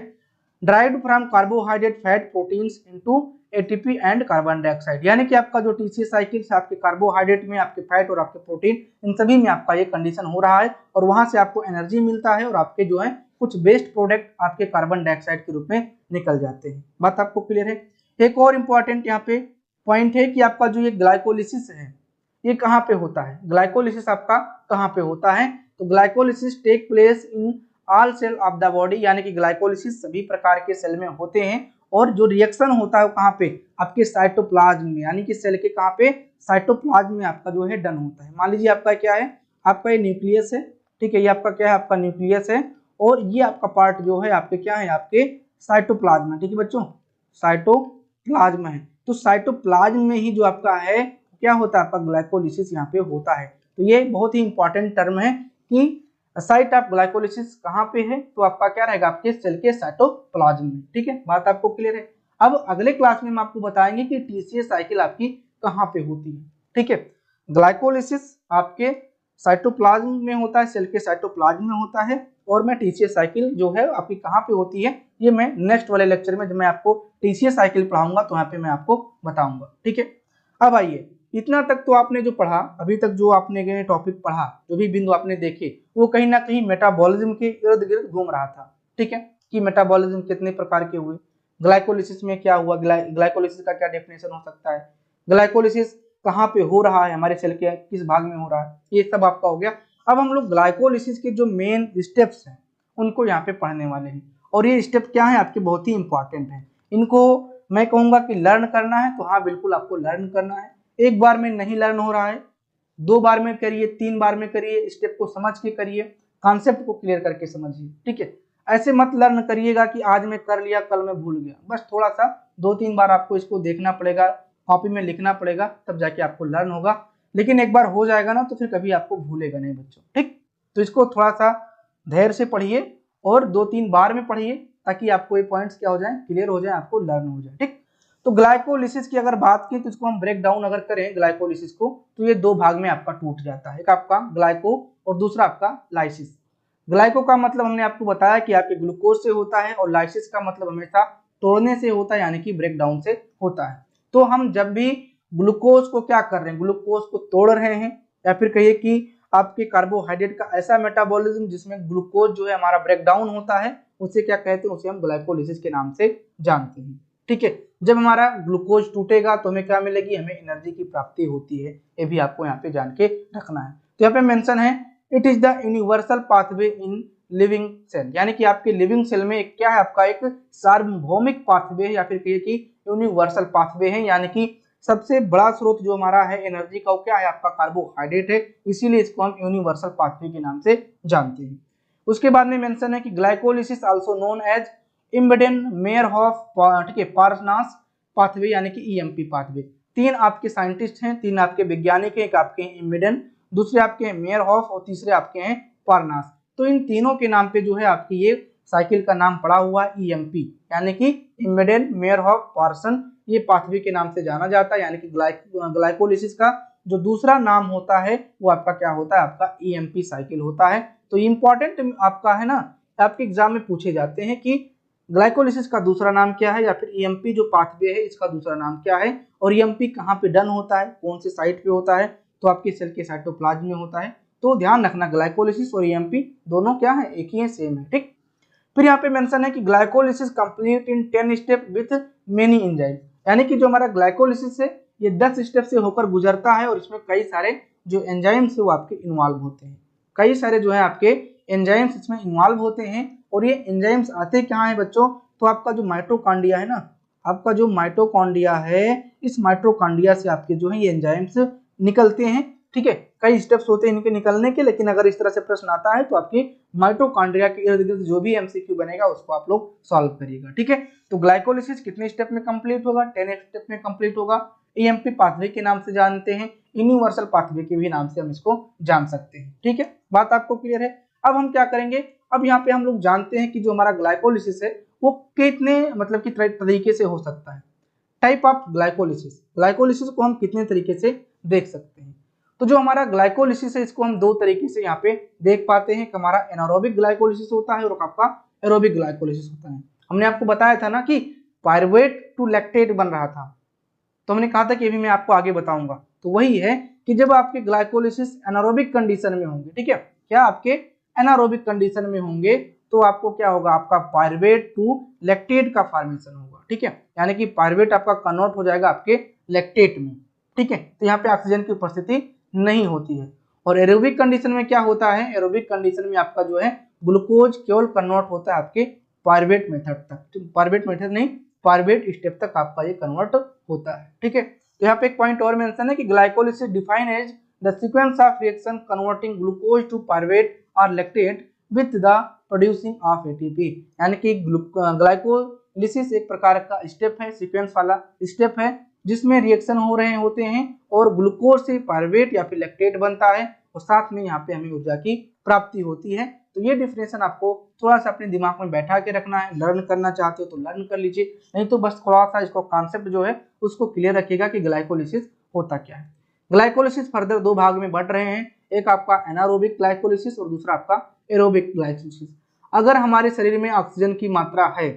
Derived from carbohydrate fat proteins into ATP and carbon dioxide, यानी कि आपका जो TCA साइकिल से आपके कार्बोहाइड्रेट में आपके फैट और आपके प्रोटीन इन सभी में आपका ये कंडीशन हो रहा है और वहां से आपको एनर्जी मिलता है और आपके जो है कुछ वेस्ट प्रोडक्ट आपके कार्बन डाइऑक्साइड के रूप में निकल जाते हैं। बात आपको क्लियर है। एक और इम्पॉर्टेंट यहाँ पे पॉइंट है कि आपका जो ये ग्लाइकोलिसिस है ये कहाँ पे होता है, ग्लाइकोलिसिस आपका कहाँ पे होता है, तो glycolysis take place in all cell of the body, यानी कि ग्लाइकोलिसिस सभी प्रकार के सेल में होते हैं और जो रिएक्शन होता है वो कहाँ पे, आपके साइटोप्लाज्म में, यानी कि सेल के कहाँ पे, साइटोप्लाज्म में आपका जो है डन होता है। मान लीजिए आपका क्या है, आपका ये न्यूक्लियस है, ठीक है, ये आपका क्या है, आपका न्यूक्लियस है और ये आपका पार्ट जो है आपके क्या है, आपके साइटोप्लाज्म है, ठीक है बच्चों, साइटोप्लाज्म है। तो साइटोप्लाज्म में ही जो आपका है क्या होता है, आपका ग्लाइकोलिसिस यहाँ पे होता है। तो ये बहुत ही इंपॉर्टेंट टर्म है कि साइट ऑफ ग्लाइकोलिसिस कहाँ पे है, तो आपका क्या रहेगा, आपके सेल के साइटोप्लाज्म में। ठीक है, बात आपको क्लियर है। अब अगले क्लास में हम आपको बताएंगे कि TCA साइकिल आपकी कहाँ पे होती है। ठीक है, ग्लाइकोलिसिस आपके साइटोप्लाज्म में होता है, सेल के साइटोप्लाज्म में होता है, और मैं TCA साइकिल जो है आपकी कहाँ पे होती है ये मैं नेक्स्ट वाले लेक्चर में जब मैं आपको TCA साइकिल पढ़ाऊंगा तो यहाँ पे मैं आपको बताऊंगा। ठीक है, अब आइए, इतना तक तो आपने जो पढ़ा, अभी तक जो आपने टॉपिक पढ़ा, जो भी बिंदु आपने देखे वो कहीं ना कहीं मेटाबॉलिज्म के इर्द गिर्द घूम रहा था। ठीक है, कि मेटाबॉलिज्म कितने प्रकार के हुए, ग्लाइकोलिसिस में क्या हुआ, ग्लाइकोलिसिस का क्या डेफिनेशन हो सकता है, ग्लाइकोलिसिस कहाँ पे हो रहा है, हमारे सेल के किस भाग में हो रहा है, ये सब आपका हो गया। अब हम लोग ग्लाइकोलिसिस के जो मेन स्टेप्स हैं उनको यहाँ पे पढ़ने वाले हैं, और ये स्टेप क्या है आपके, बहुत ही इंपॉर्टेंट है। इनको मैं कहूंगा कि लर्न करना है तो हाँ बिल्कुल आपको लर्न करना है, एक बार में नहीं लर्न हो रहा है, 2 बार में करिए, 3 बार में करिए, स्टेप को समझ के करिए, कॉन्सेप्ट को क्लियर करके समझिए। ठीक है, ऐसे मत लर्न करिएगा कि आज मैं कर लिया कल मैं भूल गया, बस थोड़ा सा 2-3 बार आपको इसको देखना पड़ेगा, कॉपी में लिखना पड़ेगा, तब जाके आपको लर्न होगा। लेकिन एक बार हो जाएगा ना तो फिर कभी आपको भूलेगा नहीं बच्चों। ठीक, तो इसको थोड़ा सा धैर्य से पढ़िए और 2-3 बार में पढ़िए ताकि आपको ये पॉइंट्स क्या हो जाए, क्लियर हो जाए, आपको लर्न हो जाए। ठीक, तो ग्लाइकोलिसिस की अगर बात की तो इसको हम ब्रेक डाउन अगर करें ग्लाइकोलिसिस को तो ये 2 भाग में आपका टूट जाता है, एक आपका ग्लाइको और दूसरा आपका लाइसिस। ग्लाइको का मतलब हमने आपको बताया कि आपके ग्लूकोज से होता है और लाइसिस का मतलब हमेशा तोड़ने से होता है, यानी कि ब्रेक डाउन से होता है। तो हम जब भी ग्लूकोज को क्या कर रहे हैं, ग्लूकोज को तोड़ रहे हैं, या फिर कहिए कि आपके कार्बोहाइड्रेट का ऐसा मेटाबॉलिज्म जिसमें ग्लूकोज जो है हमारा ब्रेक डाउन होता है, उसे क्या कहते हैं, उसे हम ग्लाइकोलिसिस के नाम से जानते हैं। ठीक है, जब हमारा ग्लूकोज टूटेगा तो हमें क्या मिलेगी, हमें एनर्जी की प्राप्ति होती है, ये भी आपको यहाँ पे जान के रखना है। तो यहाँ पे मेंशन है it is the universal pathway in living cell, यानी कि आपके लिविंग सेल में एक क्या है, आपका एक सार्वभौमिक पाथवे है, या फिर कहिए कि यूनिवर्सल पाथवे है, यानी कि सबसे बड़ा स्रोत जो हमारा है एनर्जी का वो क्या है, आपका कार्बोहाइड्रेट है, इसीलिए इसको हम यूनिवर्सल पाथवे के नाम से जानते हैं। उसके बाद में मेंशन है कि ग्लाइकोलिसिस आल्सो नोन एज इम्बेडेन मेयरहॉफ, ठीक है, पार्नास पाथवे, यानी कि EMP पाथवे। 3 आपके साइंटिस्ट हैं, 3 आपके वैज्ञानिक हैं, एक आपके हैं इम्बेडेन, दूसरे आपके हैं मेयरहॉफ और तीसरे आपके हैं पार्नास। तो इन तीनों के नाम पे जो है आपकी ये साइकिल का नाम पड़ा हुआ है EMP, यानी कि इम्बेडेन मेयरहॉफ पार्सन, ये पाथवे के नाम से जाना जाता है। यानी कि ग्लाइकोलिसिस का जो दूसरा नाम होता है वो आपका क्या होता है, आपका EMP साइकिल होता है। तो इंपॉर्टेंट आपका है ना, आपके एग्जाम में पूछे जाते हैं कि ग्लाइकोलिसिस का दूसरा नाम क्या है, या फिर EMP जो पाथवे है इसका दूसरा नाम क्या है, और EMP कहाँ पे डन होता है, कौन से साइट पे होता है, तो आपके सेल के साइटोप्लाज्म में होता है, तो ध्यान रखना ग्लाइकोलिसिस और ईएमपी दोनों क्या है, एक ही है, सेम है, ठीक। फिर यहाँ पे मेंशन है कि glycolysis complete in 10 step with many enzyme, यानी कि जो हमारा ग्लाइकोलिसिस है ये 10 स्टेप से होकर गुजरता है और इसमें कई सारे जो एंजाइम्स है वो आपके इन्वॉल्व होते हैं, कई सारे जो है आपके एंजाइम्स इसमें इन्वॉल्व होते हैं। और ये एंजाइम्स आते कहाँ है बच्चों, तो आपका जो माइटोकॉन्ड्रिया है ना, आपका जो माइटोकॉन्ड्रिया है, इस माइटोकॉन्ड्रिया से आपके जो है ये एंजाइम्स निकलते हैं, ठीक है। कई स्टेप्स होते हैं इनके निकलने के, लेकिन अगर इस तरह से प्रश्न आता है तो आपकी माइटोकॉन्ड्रिया के इर्द गिर्द जो भी एमसीक्यू बनेगा उसको आप लोग सॉल्व करिएगा, ठीक है। तो ग्लाइकोलिसिस कितने स्टेप में कंप्लीट होगा, 10 स्टेप में कंप्लीट होगा। ईएमपी पाथवे के नाम से जानते हैं, यूनिवर्सल पाथवे के भी नाम से हम इसको जान सकते हैं, ठीक है। बात आपको क्लियर है। अब हम क्या करेंगे, अब यहाँ पे हम लोग जानते हैं कि जो हमारा ग्लाइकोलिसिस है वो कितने मतलब कि तरीके से हो सकता है। टाइप ऑफ ग्लाइकोलिसिस, ग्लाइकोलिसिस को हम कितने तरीके से देख सकते हैं। तो जो हमारा ग्लाइकोलिसिस है इसको हम दो तरीके से यहाँ पे देख पाते हैं, हमारा एनारोबिक ग्लाइकोलिसिस होता है और आपका एरोबिक ग्लाइकोलिसिस होता है। हमने आपको बताया था ना कि पायरुवेट टू लैक्टेट बन रहा था, तो हमने कहा था कि अभी मैं आपको आगे बताऊंगा। तो वही है कि जब आपके ग्लाइकोलिसिस एनारोबिक कंडीशन में होंगे, ठीक है, क्या आपके एनारोबिक कंडीशन में होंगे तो आपको क्या होगा, आपका पायरुवेट टू लैक्टेट का फॉर्मेशन होगा, ठीक है, यानी कि पायरुवेट आपका कन्वर्ट हो जाएगा आपके लैक्टेट में, ठीक है। तो यहाँ पे ऑक्सीजन की उपस्थिति नहीं होती है। और एरोबिक कंडीशन में क्या होता है, एरोबिक कंडीशन में आपका जो है ग्लूकोज केवल कन्वर्ट होता है आपके पायरुवेट मेथड तक, पायरुवेट मेथड नहीं, पायरुवेट स्टेप तक आपका ये कन्वर्ट होता है, ठीक है। तो यहाँ पे एक पॉइंट और मेंशन है कि glycolysis defined as the sequence of reaction converting glucose to pyruvate or lactate with the producing of ATP, यानी कि ग्लाइकोलिसिस एक प्रकार का स्टेप है, सीक्वेंस वाला स्टेप है जिसमें रिएक्शन हो रहे होते हैं और ग्लूकोज से पायरुवेट या फिर लैक्टेट बनता है और साथ में यहाँ पे हमें ऊर्जा की प्राप्ति होती है। तो ये डिफरेंशिएशन आपको थोड़ा सा अपने दिमाग में बैठा के रखना है, लर्न करना चाहते हो तो लर्न कर लीजिए, नहीं तो बस थोड़ा सा इसको कॉन्सेप्ट जो है उसको क्लियर रखिएगा कि ग्लाइकोलिसिस होता क्या है। ग्लाइकोलिसिस फर्दर दो भाग में बढ़ रहे हैं, एक आपका एनारोबिक ग्लाइकोलिसिस और दूसरा आपका एरोबिक ग्लाइकोलिसिस। अगर हमारे शरीर में ऑक्सीजन की मात्रा है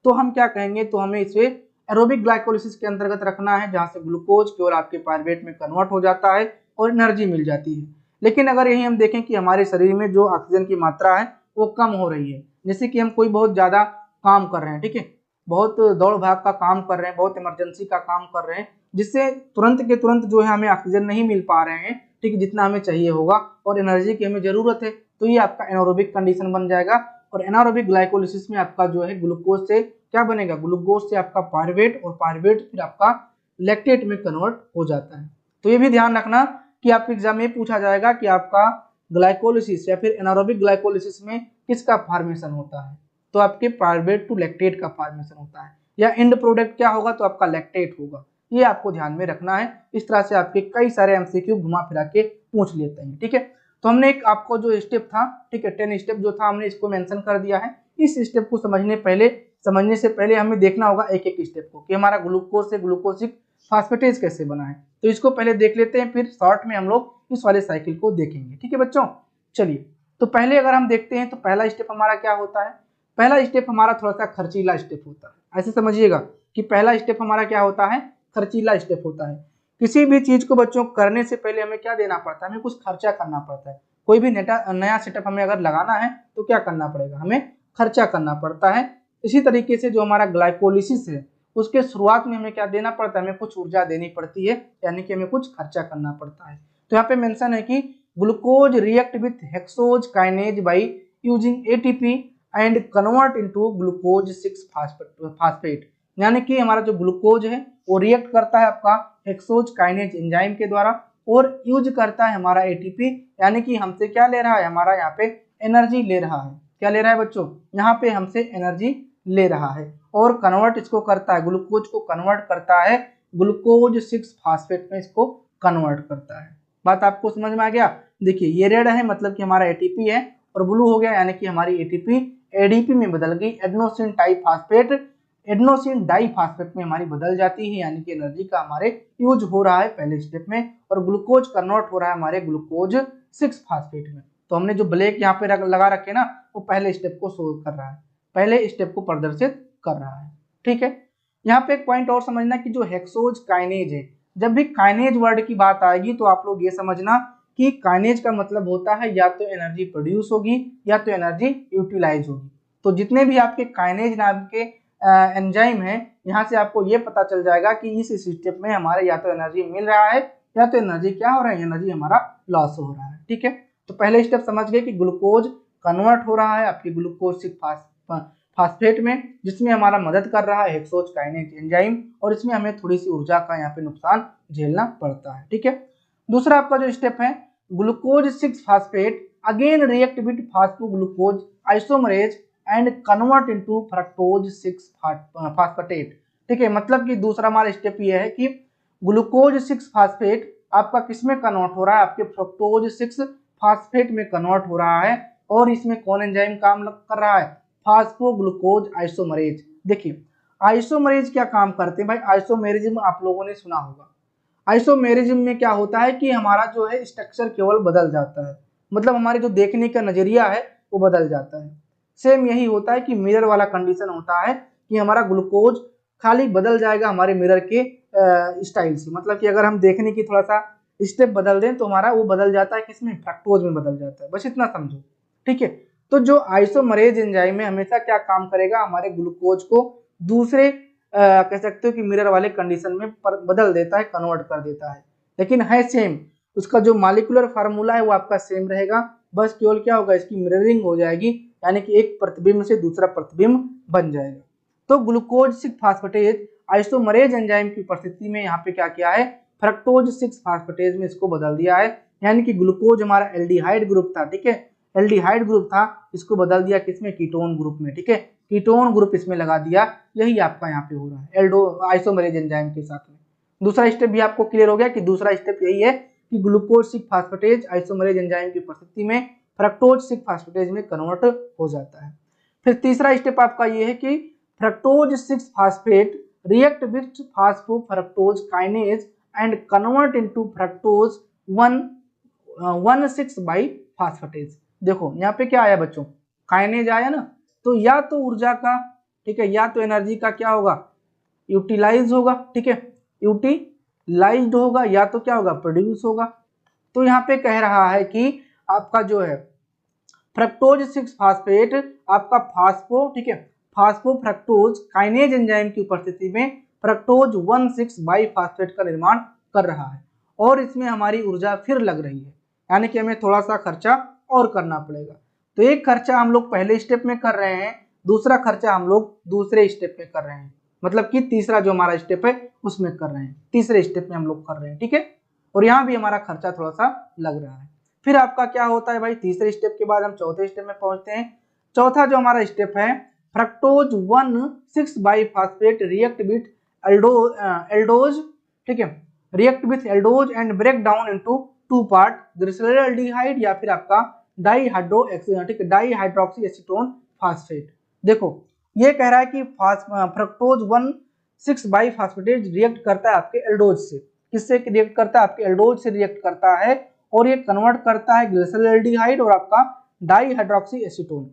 तो हम क्या कहेंगे, तो हमें इसे एरोबिक ग्लाइकोलिसिस के अंतर्गत रखना है, जहां से ग्लूकोज केवल आपके पायरुवेट में कन्वर्ट हो जाता है और एनर्जी मिल जाती है। लेकिन अगर यही हम देखें कि हमारे शरीर में जो ऑक्सीजन की मात्रा है वो कम हो रही है, जैसे कि हम कोई बहुत ज्यादा काम कर रहे हैं, ठीक है, बहुत दौड़ भाग का काम कर रहे हैं, बहुत इमरजेंसी का काम कर रहे हैं, जिससे तुरंत के तुरंत जो है हमें ऑक्सीजन नहीं मिल पा रहे हैं, ठीक है, जितना हमें चाहिए होगा और एनर्जी की हमें जरूरत है, तो ये आपका एनारोबिक कंडीशन बन जाएगा। और एनारोबिक ग्लाइकोलिसिस में आपका जो है ग्लूकोज से क्या बनेगा, ग्लूकोज से आपका पायरुवेट और पायरुवेट फिर आपका लैक्टेट में कन्वर्ट हो जाता है। तो ये भी ध्यान रखना कि आपके एग्जाम में पूछा जाएगा कि आपका ग्लाइकोलिसिस या फिर एनारोबिक ग्लाइकोलिसिस में किसका फॉर्मेशन होता है, तो आपके पायरुवेट टू लैक्टेट का फॉर्मेशन होता है, या एंड प्रोडक्ट क्या होगा, तो आपका लैक्टेट होगा। ये आपको ध्यान में रखना है। इस तरह से आपके कई सारे एमसीक्यू घुमा फिरा के पूछ लेते हैं, ठीक है। तो हमने एक आपको जो स्टेप था, ठीक है, 10 स्टेप जो था हमने इसको मेंशन कर दिया है। इस स्टेप को समझने से पहले हमें देखना होगा एक एक स्टेप को कि हमारा ग्लूकोज से ग्लूकोसिक फास्फेटेज कैसे बना है, तो इसको पहले देख लेते हैं, फिर शॉर्ट में हम लोग इस वाले साइकिल को देखेंगे, ठीक है बच्चों। चलिए, तो पहले अगर हम देखते हैं तो पहला स्टेप हमारा क्या होता है, पहला स्टेप हमारा थोड़ा सा खर्चीला स्टेप होता है। ऐसे समझिएगा कि पहला स्टेप हमारा क्या होता है, खर्चीला स्टेप होता है। किसी भी चीज को बच्चों करने से पहले हमें क्या देना पड़ता है, हमें कुछ खर्चा करना पड़ता है। कोई भी नया सेटअप हमें अगर लगाना है तो क्या करना पड़ेगा, हमें खर्चा करना पड़ता है। इसी तरीके से जो हमारा ग्लाइकोलिसिस है उसके शुरुआत में हमें क्या देना पड़ता है, हमें कुछ ऊर्जा देनी पड़ती है, यानी कि हमें कुछ खर्चा करना पड़ता है। तो यहाँ पे मेंशन है कि glucose react with hexose kinase by using ATP and convert into glucose 6 phosphate, यानी कि हमारा जो ग्लूकोज है वो रिएक्ट करता है आपका हेक्सोज काइनेज एंजाइम के द्वारा और यूज करता है हमारा एटीपी, यानी कि हमसे क्या ले रहा है, हमारा यहाँ पे एनर्जी ले रहा है। क्या ले रहा है बच्चों, यहाँ पे हमसे एनर्जी ले रहा है और कन्वर्ट इसको करता है, ग्लूकोज को कन्वर्ट करता है ग्लूकोज 6 फास्फेट में, इसको कन्वर्ट करता है। बात आपको समझ में आ गया। देखिए ये रेड है मतलब कि हमारा एटीपी है और ब्लू हो गया यानी कि हमारी एटीपी एडीपी में बदल गई, एडेनोसिन डाइफॉस्फेट, एडेनोसिन डाइफॉस्फेट में हमारी बदल जाती है, यानी कि एनर्जी का हमारे यूज हो रहा है पहले स्टेप में और ग्लूकोज कन्वर्ट हो रहा है हमारे ग्लूकोज 6 फास्फेट में। तो हमने जो ब्लैक यहाँ पे लगा रखे ना वो पहले स्टेप को शो कर रहा है, पहले स्टेप को प्रदर्शित कर रहा है, ठीक है। यहाँ पे एक पॉइंट और समझना कि जो हेक्सोज काइनेज है, जब भी काइनेज वर्ड की बात आएगी तो आप लोग ये समझना कि काइनेज का मतलब होता है या तो एनर्जी प्रोड्यूस होगी या तो एनर्जी यूटिलाइज होगी। तो जितने भी आपके काइनेज नाम के एंजाइम हैं, यहाँ से आपको ये पता चल जाएगा कि इस स्टेप में हमारे या तो एनर्जी मिल रहा है या तो एनर्जी क्या हो रहा है, एनर्जी हमारा लॉस हो रहा है। ठीक है, तो पहले स्टेप समझ गए कि ग्लूकोज कन्वर्ट हो रहा है आपकी ग्लूकोज 6 फास्फेट में, जिसमें हमारा मदद कर रहा है हेक्सोज काइनेज एंजाइम, और इसमें हमें थोड़ी सी ऊर्जा का यहाँ पे नुकसान झेलना पड़ता है। ठीक है, दूसरा आपका जो स्टेप है glucose 6 phosphate again react with phosphoglucose isomerase and convert into fructose 6 phosphate. ठीक है, मतलब कि दूसरा हमारा स्टेप ये है कि ग्लूकोज 6 फास्फेट आपका किसमें कन्वर्ट हो रहा है, आपके फ्रक्टोज 6 फास्फेट में कन्वर्ट हो रहा है, और इसमें कौन एंजाइम काम कर रहा है, फास्फोग्लूकोज आइसोमरेज। देखिए आइसोमरेज क्या काम करते हैं भाई, आइसोमेरिज्म आप लोगों ने सुना होगा। आइसोमेरिज्म में क्या होता है कि हमारा जो है स्ट्रक्चर केवल बदल जाता है, मतलब हमारे जो देखने का नजरिया है वो बदल जाता है। सेम यही होता है कि मिरर वाला कंडीशन होता है कि हमारा ग्लूकोज खाली बदल जाएगा हमारे मिरर के स्टाइल से, मतलब कि अगर हम देखने की थोड़ा सा स्टेप बदल दें तो हमारा वो बदल जाता है किसमें, फ्रक्टोज में बदल जाता है। बस इतना समझो। ठीक है, तो जो आइसोमरेज एंजाइम है हमेशा क्या काम करेगा, हमारे ग्लूकोज को दूसरे कह सकते हो कि मिरर वाले कंडीशन में बदल देता है, कन्वर्ट कर देता है, लेकिन है सेम, उसका जो मॉलिक्यूलर फार्मूला है वो आपका सेम रहेगा, बस केवल क्या होगा, इसकी मिररिंग हो जाएगी, यानी कि एक प्रतिबिंब से दूसरा प्रतिबिंब बन जाएगा। तो ग्लूकोज 6 फास्फेटेज आइसोमरेज एंजाइम की उपस्थिति में यहाँ पे क्या किया है, फ्रक्टोज 6 फास्फेटेज में इसको बदल दिया है, यानी कि ग्लूकोज हमारा एल्डिहाइड ग्रुप था, ठीक है, एल्डिहाइड ग्रुप था, इसको बदल दिया किसमें, कीटोन ग्रुप में। ठीक है, कीटोन ग्रुप इसमें लगा दिया, यही आपका यहाँ पे हो रहा है एल्डो आइसोमरेज एंजाइम के साथ में। दूसरा स्टेप भी आपको क्लियर हो गया कि दूसरा स्टेप यही है कि ग्लूकोज 6 फास्फेटेज आइसोमरेज एंजाइम की उपस्थिति में फ्रक्टोज 6 फास्फेटेज में कन्वर्ट हो जाता है। फिर तीसरा स्टेप आपका ये है कि fructose 6 phosphate react with phosphofructose kinase and convert into fructose 1,6 bi phosphatase. देखो यहाँ पे क्या आया बच्चों, काइनेज आया ना, तो या तो ऊर्जा का, ठीक है, या तो एनर्जी का क्या होगा, यूटिलाइज होगा, ठीक है, यूटिलाइज्ड होगा, या तो क्या होगा, प्रोड्यूस होगा। तो यहाँ पे कह रहा है कि आपका जो है फ्रक्टोज 6 फास्फेट आपका फास्फो, ठीक है, फास्फोफ्रक्टोज काइनेज एंजाइम की उपस्थिति में फ्रक्टोज 1,6 बाई फास्फेट का निर्माण कर रहा है, और इसमें हमारी ऊर्जा फिर लग रही है, यानी कि हमें थोड़ा सा खर्चा और करना पड़ेगा। तो एक खर्चा हम लोग पहले स्टेप में कर रहे हैं, दूसरा खर्चा हम लोग दूसरे स्टेप में कर रहे हैं, मतलब कि तीसरा जो हमारा स्टेप है उसमें कर रहे हैं, तीसरे स्टेप में हम लोग कर रहे हैं। ठीक है, और यहाँ भी हमारा खर्चा थोड़ा सा लग रहा है। फिर आपका क्या होता है भाई, तीसरे स्टेप के बाद हम चौथे स्टेप में पहुंचते हैं। चौथा जो हमारा स्टेप है fructose 1,6 bi phosphate react with aldose, ठीक है, react with aldose and break down into 2 part glyceraldehyde या फिर आपका डाईहाइड्रोक्सी एसीटोन फास्फेट। देखो ये कह रहा है कि फ्रक्टोज 1,6 बाई फास्फेटेज रिएक्ट करता है आपके एल्डोज से, किससे रिएक्ट करता है, आपके एल्डोज से रिएक्ट करता है, और ये कन्वर्ट करता है ग्लिसरॉल्डिहाइड और आपका डाईहाइड्रोक्सी एसीटोन।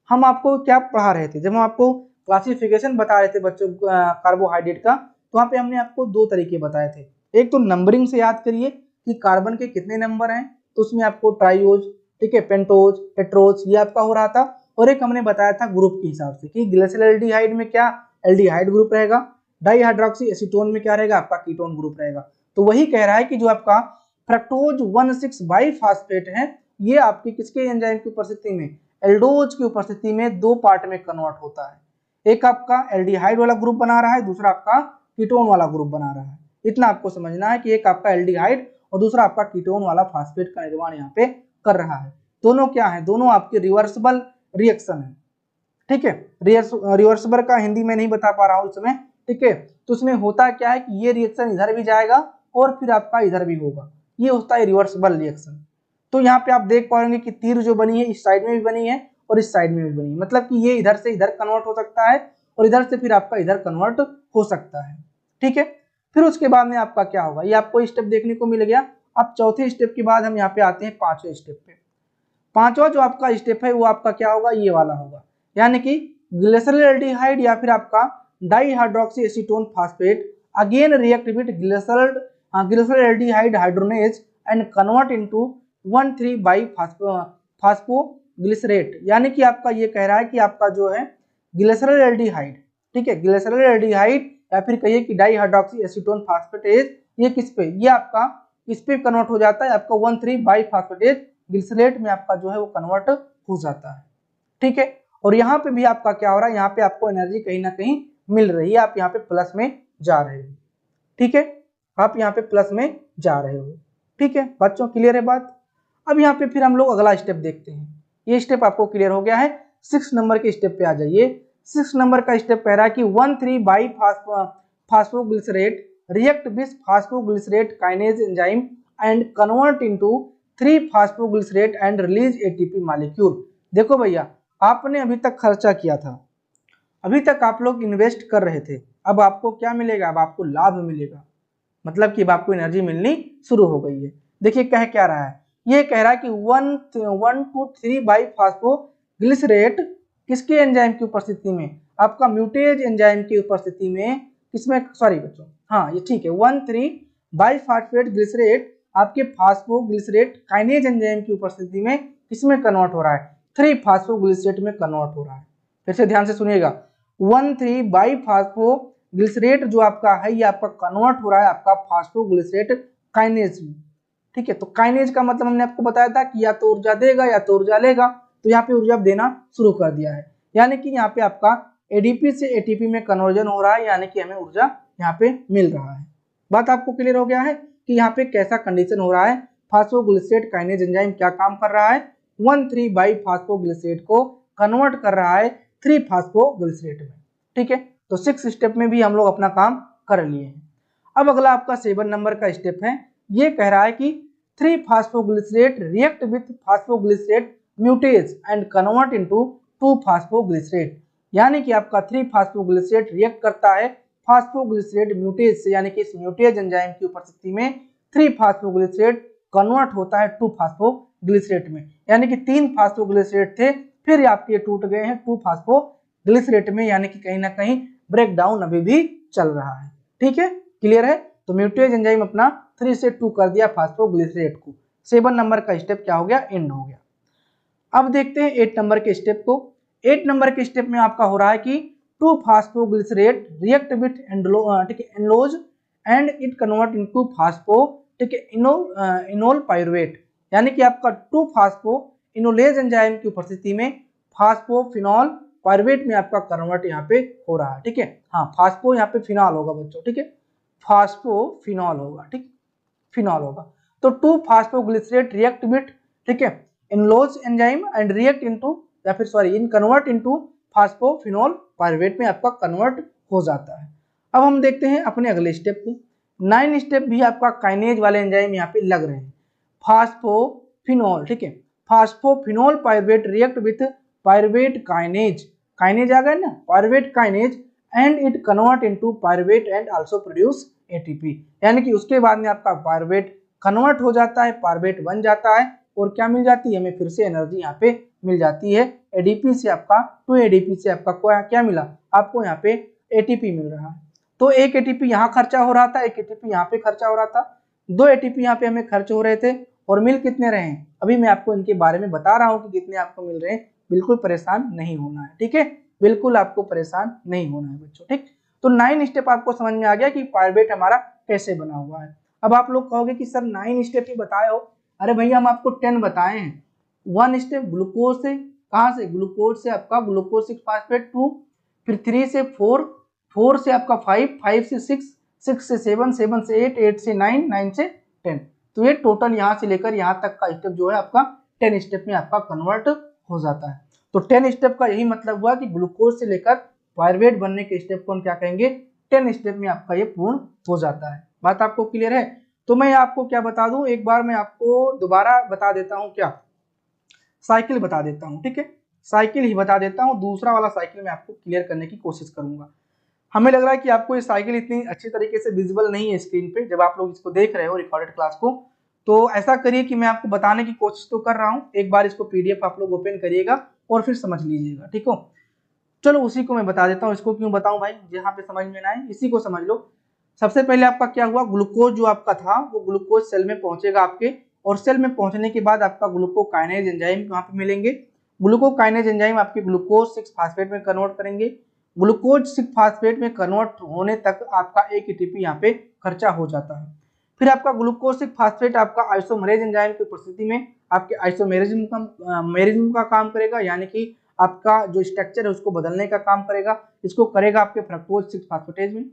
हम आपको क्या पढ़ा रहे थे, जब हम आपको क्लासिफिकेशन बता रहे थे बच्चों कार्बोहाइड्रेट का, तो वहाँ पे हमने आपको दो तरीके बताए थे। एक तो नंबरिंग से याद करिए कि कार्बन के कितने नंबर हैं, तो उसमें आपको ट्राइओज, ठीक है, पेंटोज, टेट्रोज, ये आपका हो रहा था, और एक हमने बताया था ग्रुप के हिसाब से कि ग्लिसरॉल्डिहाइड में क्या एल्डिहाइड ग्रुप रहेगा, डाईहाइड्रोक्सी एसीटोन में क्या रहेगा, आपका कीटोन ग्रुप रहेगा। तो वही कह रहा है कि जो आपका फ्रक्टोज 1,6 बाई फास्फेट है, ये आपकी किसके एंजाइम की उपस्थिति में, एल्डोज की उपस्थिति में 2 पार्ट में कन्वर्ट होता है, एक आपका एल्डिहाइड वाला ग्रुप बना रहा है, दूसरा आपका कीटोन वाला ग्रुप बना रहा है। इतना आपको समझना है कि एक आपका एल्डिहाइड और दूसरा आपका कीटोन वाला फास्फेट का निर्माण यहाँ पे कर रहा है। दोनों क्या है, दोनों आपके रिवर्सिबल रिएक्शन है। ठीक है, रिवर्सिबल का हिंदी में नहीं बता पा रहा हूं इस समय। ठीक है, तो उसमें होता क्या है कि ये रिएक्शन इधर भी जाएगा और फिर आपका इधर भी होगा, ये होता है रिवर्सिबल रिएक्शन। तो यहाँ पे आप देख पाएंगे कि तीर जो बनी है इस साइड में भी बनी है और इस साइड में भी बनी है, मतलब कि ये इधर से इधर कन्वर्ट हो सकता है और इधर से फिर आपका इधर कन्वर्ट हो सकता है। ठीक है, फिर उसके बाद में आपका क्या होगा, ये आपको स्टेप देखने को मिल गया। अब चौथे स्टेप के बाद हम यहाँ पे आते हैं पांचवें स्टेप पे। पांचवा जो आपका स्टेप है वो आपका क्या होगा, ये वाला होगा, यानी कि ग्लिसरॉल्डिहाइड या फिर आपका dihydroxy acetone phosphate again react with glyceraldehyde hydrogenase and convert into 13 bi phosphoglycerate, यानी कि आपका ये कह रहा है कि आपका जो है ग्लिसरल एल्डिहाइड, ठीक है, ग्लिसरल एल्डिहाइड या फिर कहिए कि डाइहाइड्रोक्सी एसीटोन फास्फेटेज, ये किस पे, ये आपका इस पे कन्वर्ट हो जाता है, आपका 13 बाई फास्फेटेज ग्लिसरेट में आपका जो है वो कन्वर्ट हो जाता है, ठीक है। और यहाँ पे भी आपका क्या हो रहा है, यहाँ पे आपको एनर्जी कहीं ना कहीं मिल रही है, आप यहाँ पे प्लस में जा रहे हो, ठीक है, आप यहाँ पे प्लस में जा रहे हो, ठीक है बच्चों, क्लियर है बात। अब यहाँ पे फिर हम लोग अगला स्टेप देखते हैं, ये स्टेप आपको क्लियर हो गया है। 6 नंबर के स्टेप पे आ जाइए। 6 नंबर का स्टेप कह रहा है कि 13 bi phosphoglycerate react with phosphoglycerate kinase enzyme and convert into 3 phosphoglycerate and release ATP molecule. देखो भैया, आपने अभी तक खर्चा किया था, अभी तक आप लोग इन्वेस्ट कर रहे थे, अब आपको क्या मिलेगा, अब आपको लाभ मिलेगा, मतलब कि अब आपको एनर्जी मिलनी शुरू हो गई है। देखिए कह क्या रहा है, ये कह रहा है कि 1 to 3 बाई फास्फोग्लिसरेट किसके एंजाइम की उपस्थिति में, आपका म्यूटेज एंजाइम की उपस्थिति में, किसमें, सॉरी बच्चों, हाँ ये ठीक है, 13 बाई फास्फेट ग्लिसरेट आपके फास्फोग्लिसरेट काइनेज एंजाइम की उपस्थिति में किसमें कन्वर्ट हो रहा है, 3 फास्फोग्लिसरेट में कन्वर्ट हो रहा है। फिर से ध्यान से सुनिएगा, 13 बाई फास्फोग्लिसरेट जो आपका है ये आपका कन्वर्ट हो रहा है आपका फास्फोग्लिसरेट काइनेज में, ठीक है। तो काइनेज का मतलब हमने आपको बताया था कि या तो ऊर्जा देगा या तो ऊर्जा लेगा, तो यहाँ पे ऊर्जा देना शुरू कर दिया है, यानी कि यहाँ पे आपका एडीपी से एटीपी में कन्वर्जन हो रहा है, यानी कि हमें ऊर्जा यहाँ पे मिल रहा है। बात आपको क्लियर हो गया है कि यहाँ पे कैसा कंडीशन हो रहा है, फास्फोग्लिसरेट काइनेज एंजाइम क्या काम कर रहा है, 13 बाई फास्फोग्लिसरेट को कन्वर्ट कर रहा है 3 फास्फोग्लिसरेट में, ठीक है। तो 6 स्टेप में भी हम लोग अपना काम कर लिए हैं। अब अगला आपका 7 नंबर का स्टेप है, ये कह रहा है कि 3 phosphoglycerate react with phosphoglycerate म्यूटेज and convert into 2 phosphoglycerate, यानी कि आपका 3 फास्फोग्लिसरेट रिएक्ट करता है फास्फोग्लिसरेट म्यूटेज से, यानी कि इस म्यूटेज एंजाइम की उपस्थिति में 3 फास्फोग्लिसरेट कन्वर्ट होता है 2 फास्फोग्लिसरेट में, यानी कि 3 फास्फोग्लिसरेट थे, फिर आपके टूट गए हैं 2 फास्फोग्लिसरेट में, यानी कि कहीं ना कहीं ब्रेक डाउन अभी भी चल रहा है, ठीक है, क्लियर है। तो म्यूटेज एंजाइम अपना 3 से 2 कर दिया फास्फोग्लिसरेट को, 7 नंबर का स्टेप क्या हो गया, एंड हो गया। अब देखते हैं 8 नंबर के स्टेप को। 8 नंबर के स्टेप में आपका हो रहा है कि 2 phosphoglycerate react with enolase and it convert into phospho, ठीक है, इनोल पायरुवेट, यानी कि आपका 2 फास्फो इनोलेज एंजाइम की उपस्थिति में फास्फोफिनॉल पायरुवेट में आपका कन्वर्ट यहाँ पे हो रहा है, ठीक है। हाँ फास्फो यहाँ पे फिनॉल होगा बच्चों, ठीक है, फास्फोफिनॉल होगा, ठीक, फिनॉल होगा। तो 2 फास्फोग्लिसरेट रिएक्ट विथ, ठीक है, enolase enzyme and react into, या फिर sorry in convert into phosphoenol pyruvate में आपका कन्वर्ट हो जाता है। अब हम देखते हैं अपने अगले स्टेप को। 9 स्टेप भी आपका काइनेज वाले एंजाइम यहाँ पे लग रहे हैं, फास्फोफिनॉल, ठीक है, phosphoenol pyruvate react with pyruvate kinase, kinase आ गया ना, pyruvate kinase and it convert into pyruvate and also produce ATP, यानी कि उसके बाद में आपका पायरुवेट कन्वर्ट हो जाता है, पायरुवेट बन जाता है, और क्या मिल जाती है हमें, फिर से एनर्जी यहाँ पे मिल जाती है, एडीपी से आपका 2 एडीपी से आपका क्या मिला, आपको यहाँ पे एटीपी मिल रहा है। तो एक एटीपी यहाँ खर्चा हो रहा था, एक एटीपी यहाँ पे खर्चा हो रहा था, 2 एटीपी यहाँ पे हमें खर्च हो रहे थे, और मिल कितने रहे हैं, अभी मैं आपको इनके बारे में बता रहा हूँ कि कितने आपको मिल रहे हैं, बिल्कुल परेशान नहीं होना है, ठीक है, बिल्कुल आपको परेशान नहीं होना है बच्चों, ठीक। तो 9 स्टेप आपको समझ में आ गया कि पायरुवेट हमारा कैसे बना हुआ है। अब आप लोग कहोगे कि सर 9 स्टेप ही बताए हो, अरे भैया हम आपको 10 बताए हैं। 1 स्टेप ग्लूकोज से, कहाँ से, ग्लूकोज से आपका ग्लूकोज 6 फास्फेट 2, फिर 3 से 4, 4 से आपका 5, 5 से 6, 6 से 7, 7 से 8, 8 से 9, 9 से 10। तो ये टोटल यहाँ से लेकर यहाँ तक का स्टेप जो है आपका 10 स्टेप में आपका कन्वर्ट हो जाता है। तो 10 स्टेप का यही मतलब हुआ कि ग्लूकोज से लेकर पायरुवेट बनने के स्टेप को हम क्या कहेंगे, 10 स्टेप में आपका ये पूर्ण हो जाता है। बात आपको क्लियर है। तो मैं आपको क्या बता दूं, एक बार मैं आपको दोबारा बता देता हूं, क्या साइकिल बता देता हूं, ठीक है, साइकिल ही बता देता हूं, दूसरा वाला साइकिल मैं आपको क्लियर करने की कोशिश करूंगा। हमें लग रहा है कि आपको ये साइकिल इतनी अच्छी तरीके से विजिबल नहीं है स्क्रीन पे जब आप लोग इसको देख रहे हो रिकॉर्डेड क्लास को, तो ऐसा करिए कि मैं आपको बताने की कोशिश तो कर रहा हूँ, एक बार इसको पीडीएफ आप लोग ओपन करिएगा और फिर समझ लीजिएगा, ठीक हो। चलो उसी को मैं बता देता हूँ, इसको क्यों बताऊं भाई, जहाँ पे समझ में ना आए इसी को समझ लो। सबसे पहले आपका क्या हुआ, ग्लूकोज जो आपका था वो ग्लूकोज सेल में पहुंचेगा आपके, और सेल में पहुंचने के बाद आपका ग्लूकोकाइनेज एंजाइम वहां पे मिलेंगे। ग्लूकोकाइनेज एंजाइम आपके ग्लूकोज 6 फास्फेट में कन्वर्ट करेंगे। ग्लूकोज 6 फास्फेट में कन्वर्ट होने तक आपका 1 एटीपी यहाँ पे खर्चा हो जाता है। फिर आपका ग्लूकोज 6 फास्फेट आपका आइसोमरेज एंजाइम की उपस्थिति में आपके आइसोमेरिज्म का काम करेगा, यानी कि आपका जो स्ट्रक्चर है उसको बदलने का काम करेगा। इसको करेगा आपके फ्रक्टोज 6 फास्फेटेज में।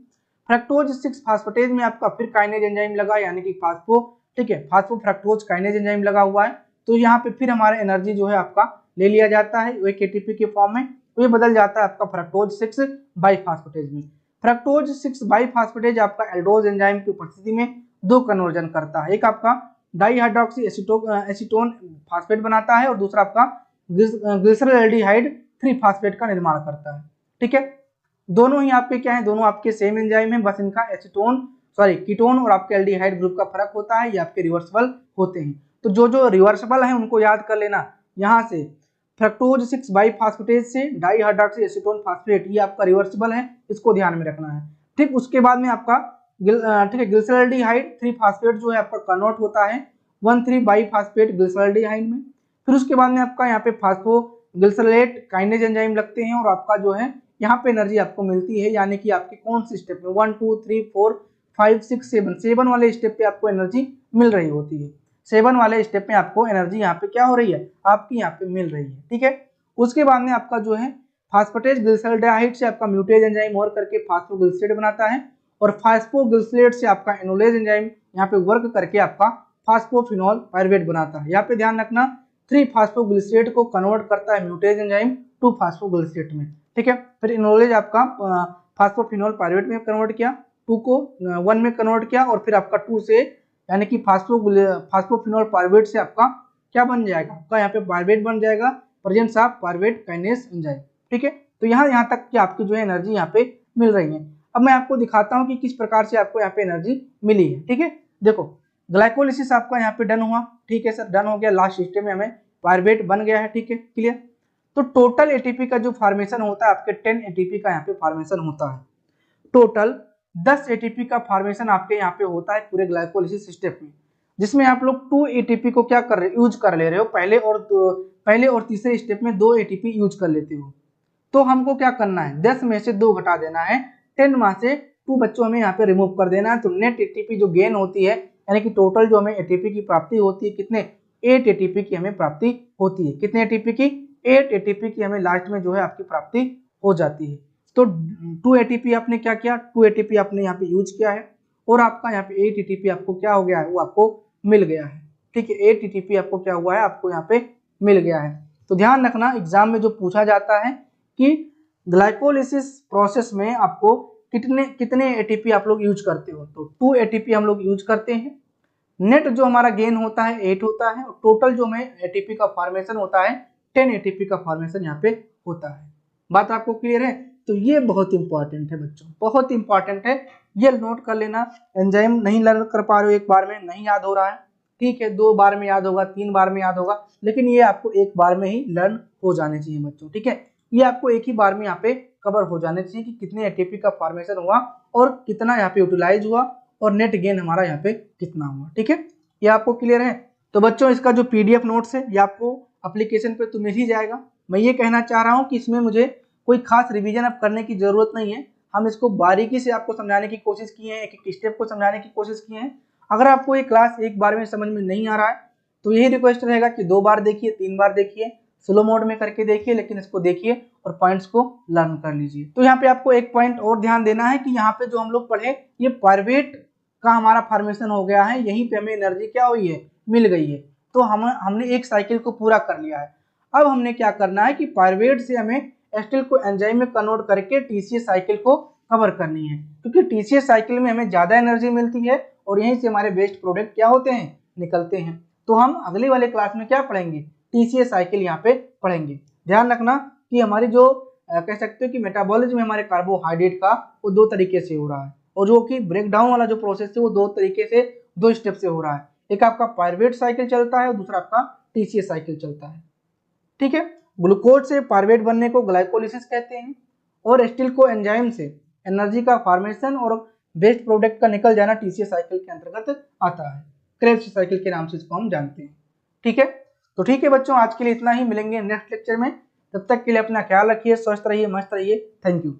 फ्रक्टोज 6 फास्फेटेज में आपका फिर काइनेज एंजाइम लगा, यानी कि फास्फो, ठीक है, फास्फो फ्रक्टोज काइनेज एंजाइम लगा हुआ है। तो यहाँ पे फिर हमारा एनर्जी जो है आपका ले लिया जाता है एक एटीपी के फॉर्म में, तो ये बदल जाता है आपका फ्रक्टोज 6 बाइफास्फेटेज में। फ्रक्टोज 6 बाइफास्फेटेज आपका एल्डोज एंजाइम की उपस्थिति में दो कन्वर्जन करता है। एक आपका डाइहाइड्रोक्सी एसीटोन फास्फेट बनाता है और दूसरा आपका ग्लिसरॉल्डिहाइड 3 फास्फेट का निर्माण करता है। ठीक है, दोनों ही आपके क्या है, दोनों आपके सेम एंजाइम है, बस इनका कीटोन और आपके एल्डिहाइड ग्रुप का फर्क होता है, ये आपके रिवर्सिबल होते हैं। तो जो जो रिवर्सिबल है उनको याद कर लेना। यहाँ से फ्रक्टोज 6 बाइफास्फेटेज से डाइहाइड्रोक्सी एसीटोन फास्फेट, ये आपका रिवर्सिबल है, इसको ध्यान में रखना है। ठीक, उसके बाद में आपका ठीक है ग्लिसरॉल्डिहाइड 3 फास्फेट जो है आपका कन्वर्ट होता है 1,3 बाइफास्फेट ग्लिसरॉल्डिहाइड में। फिर उसके बाद में आपका यहाँ पे फास्फोग्लिसरलेट काइनेज एंजाइम लगते हैं और आपका जो है यहाँ पे एनर्जी आपको मिलती है, यानी कि आपके कौन से स्टेप में 1 2 3 4 5 6 7 वाले स्टेप पे आपको एनर्जी मिल रही होती है। 7 वाले स्टेप में आपको एनर्जी यहाँ पे क्या हो रही है, आपकी यहाँ पे मिल रही है। ठीक है, उसके बाद में आपका जो है फास्फेटेज ग्लिसरॉल्डिहाइड से आपका म्यूटेज एंजाइम और करके फास्फोग्लिसरेट बनाता है और फास्फोग्लिसरेट से आपका एनोलेज एंजाइम यहाँ पे वर्क करके आपका फास्फोफिनॉल पायरुवेट बनाता है। यहाँ पे ध्यान रखना 3 फास्फोग्लिसरेट को कन्वर्ट करता है म्यूटेज एंजाइम 2 फास्फोग्लिसरेट में। ठीक है, फिर एनोलेज आपका फास्फोफिनॉल पायरुवेट में कन्वर्ट किया, 2 को 1 में कन्वर्ट किया और फिर आपका 2 से यानी कि फास्फोफिनॉल पायरुवेट से आपका क्या बन जाएगा, आपका यहाँ पे पायरुवेट बन जाएगा, presence of pyruvate kinase enzyme. ठीक है, तो यहाँ तक कि आपकी जो है एनर्जी यहाँ पे मिल रही है। अब मैं आपको दिखाता हूँ कि किस प्रकार से आपको यहाँ पे एनर्जी मिली है। ठीक है, देखो ग्लाइकोलिसिस आपका यहाँ पे डन हुआ। ठीक है सर, डन हो गया, लास्ट स्टेज में हमें पायरुवेट बन गया है। ठीक है, क्लियर। तो टोटल एटीपी का जो फॉर्मेशन होता है आपके 10 एटीपी का यहाँ पे फॉर्मेशन होता है। टोटल 10 एटीपी का फॉर्मेशन आपके यहाँ पे होता है पूरे ग्लाइकोलिसिस स्टेप में, जिसमें आप लोग 2 एटीपी को क्या कर रहे यूज कर ले रहे हो, पहले और तीसरे स्टेप में 2 एटीपी यूज कर लेते हो। तो हमको क्या करना है, 10 में से 2 घटा देना है, 10 में से 2 बच्चों हमें यहाँ पे रिमूव कर देना है। तो नेट एटीपी जो गेन होती है, यानी कि टोटल जो हमें एटीपी की प्राप्ति होती है, कितने 8 एटीपी की हमें प्राप्ति होती है। कितने एटीपी की, 8 एटीपी की हमें लास्ट में जो है आपकी प्राप्ति हो जाती है। तो 2 एटीपी आपने क्या किया, 2 एटीपी आपने यहाँ पे यूज किया है और आपका यहाँ पे 8 एटीपी आपको क्या हो गया है, वो आपको मिल गया है। ठीक है, 8 एटीपी आपको क्या हुआ है, आपको यहाँ पे मिल गया है। तो ध्यान रखना एग्जाम में जो पूछा जाता है कि ग्लाइकोलिसिस प्रोसेस में आपको कितने एटीपी आप लोग यूज करते हो, तो 2 एटीपी हम लोग यूज करते हैं। नेट जो हमारा गेन होता है 8 होता है और टोटल जो हमें एटीपी का फॉर्मेशन होता है 10 एटीपी का फॉर्मेशन यहाँ पे होता है। बात आपको क्लियर है। तो ये बहुत इंपॉर्टेंट है बच्चों, बहुत इंपॉर्टेंट है, ये नोट कर लेना। एंजाइम नहीं लर्न कर पा रहे हो, एक बार में नहीं याद हो रहा है, ठीक है, 2 बार में याद होगा, 3 बार में याद होगा, लेकिन ये आपको एक बार में ही लर्न हो जाने चाहिए बच्चों। ठीक है, ये आपको एक ही बार में यहाँ पे कवर हो जाने चाहिए कि कितने एटीपी का फॉर्मेशन हुआ और कितना यहाँ पे यूटिलाइज हुआ और नेट गेन हमारा यहाँ पे कितना हुआ। ठीक है, ये आपको क्लियर है। तो बच्चों इसका जो पीडीएफ नोट्स है ये आपको एप्लीकेशन पे तो मिल ही जाएगा। मैं ये कहना चाह रहा हूँ कि इसमें मुझे कोई खास रिवीजन अब करने की जरूरत नहीं है, हम इसको बारीकी से आपको समझाने की कोशिश किए हैं, एक एक स्टेप को समझाने की कोशिश किए हैं। अगर आपको ये क्लास एक बार में समझ में नहीं आ रहा है तो यही रिक्वेस्ट रहेगा कि 2 बार देखिए, 3 बार देखिए, स्लो मोड में करके देखिए, लेकिन इसको देखिए और पॉइंट्स को लर्न कर लीजिए। तो यहाँ पे आपको एक पॉइंट और ध्यान देना है कि यहाँ पे जो हम लोग पढ़े ये पायरुवेट का हमारा फॉर्मेशन हो गया है, यहीं पे हमें एनर्जी क्या हुई है, मिल गई है। तो हमने एक साइकिल को पूरा कर लिया है। अब हमने क्या करना है कि पायरुवेट से हमें एसिटिल को एंजाइम में कन्वर्ट करके टीसीएस साइकिल को कवर करनी है, क्योंकि टीसीएस साइकिल में हमें ज्यादा एनर्जी मिलती है और यहीं से हमारे बेस्ट प्रोडक्ट क्या होते हैं, निकलते हैं। तो हम अगले वाले क्लास में क्या पढ़ेंगे, टीसीएस साइकिल यहाँ पे पढ़ेंगे। ध्यान रखना कि हमारी जो कह सकते हो कि मेटाबॉलिज्म हमारे कार्बोहाइड्रेट का वो 2 तरीके से हो रहा है और जो कि ब्रेक डाउन वाला जो प्रोसेस है वो 2 तरीके से 2 स्टेप से हो रहा है। एक आपका पायरुवेट साइकिल चलता है और दूसरा आपका टीसीएस साइकिल चलता है। ठीक है, ग्लूकोज से पायरुवेट बनने को ग्लाइकोलिसिस कहते हैं और एसिटिल को एंजाइम से एनर्जी का फॉर्मेशन और वेस्ट प्रोडक्ट का निकल जाना टीसीएस साइकिल के अंतर्गत आता है। क्रेब्स साइकिल के नाम से इसको हम जानते हैं। ठीक है, तो ठीक है बच्चों, आज के लिए इतना ही, मिलेंगे नेक्स्ट लेक्चर में। तब तक के लिए अपना ख्याल रखिए, स्वस्थ रहिए, मस्त रहिए। Thank you.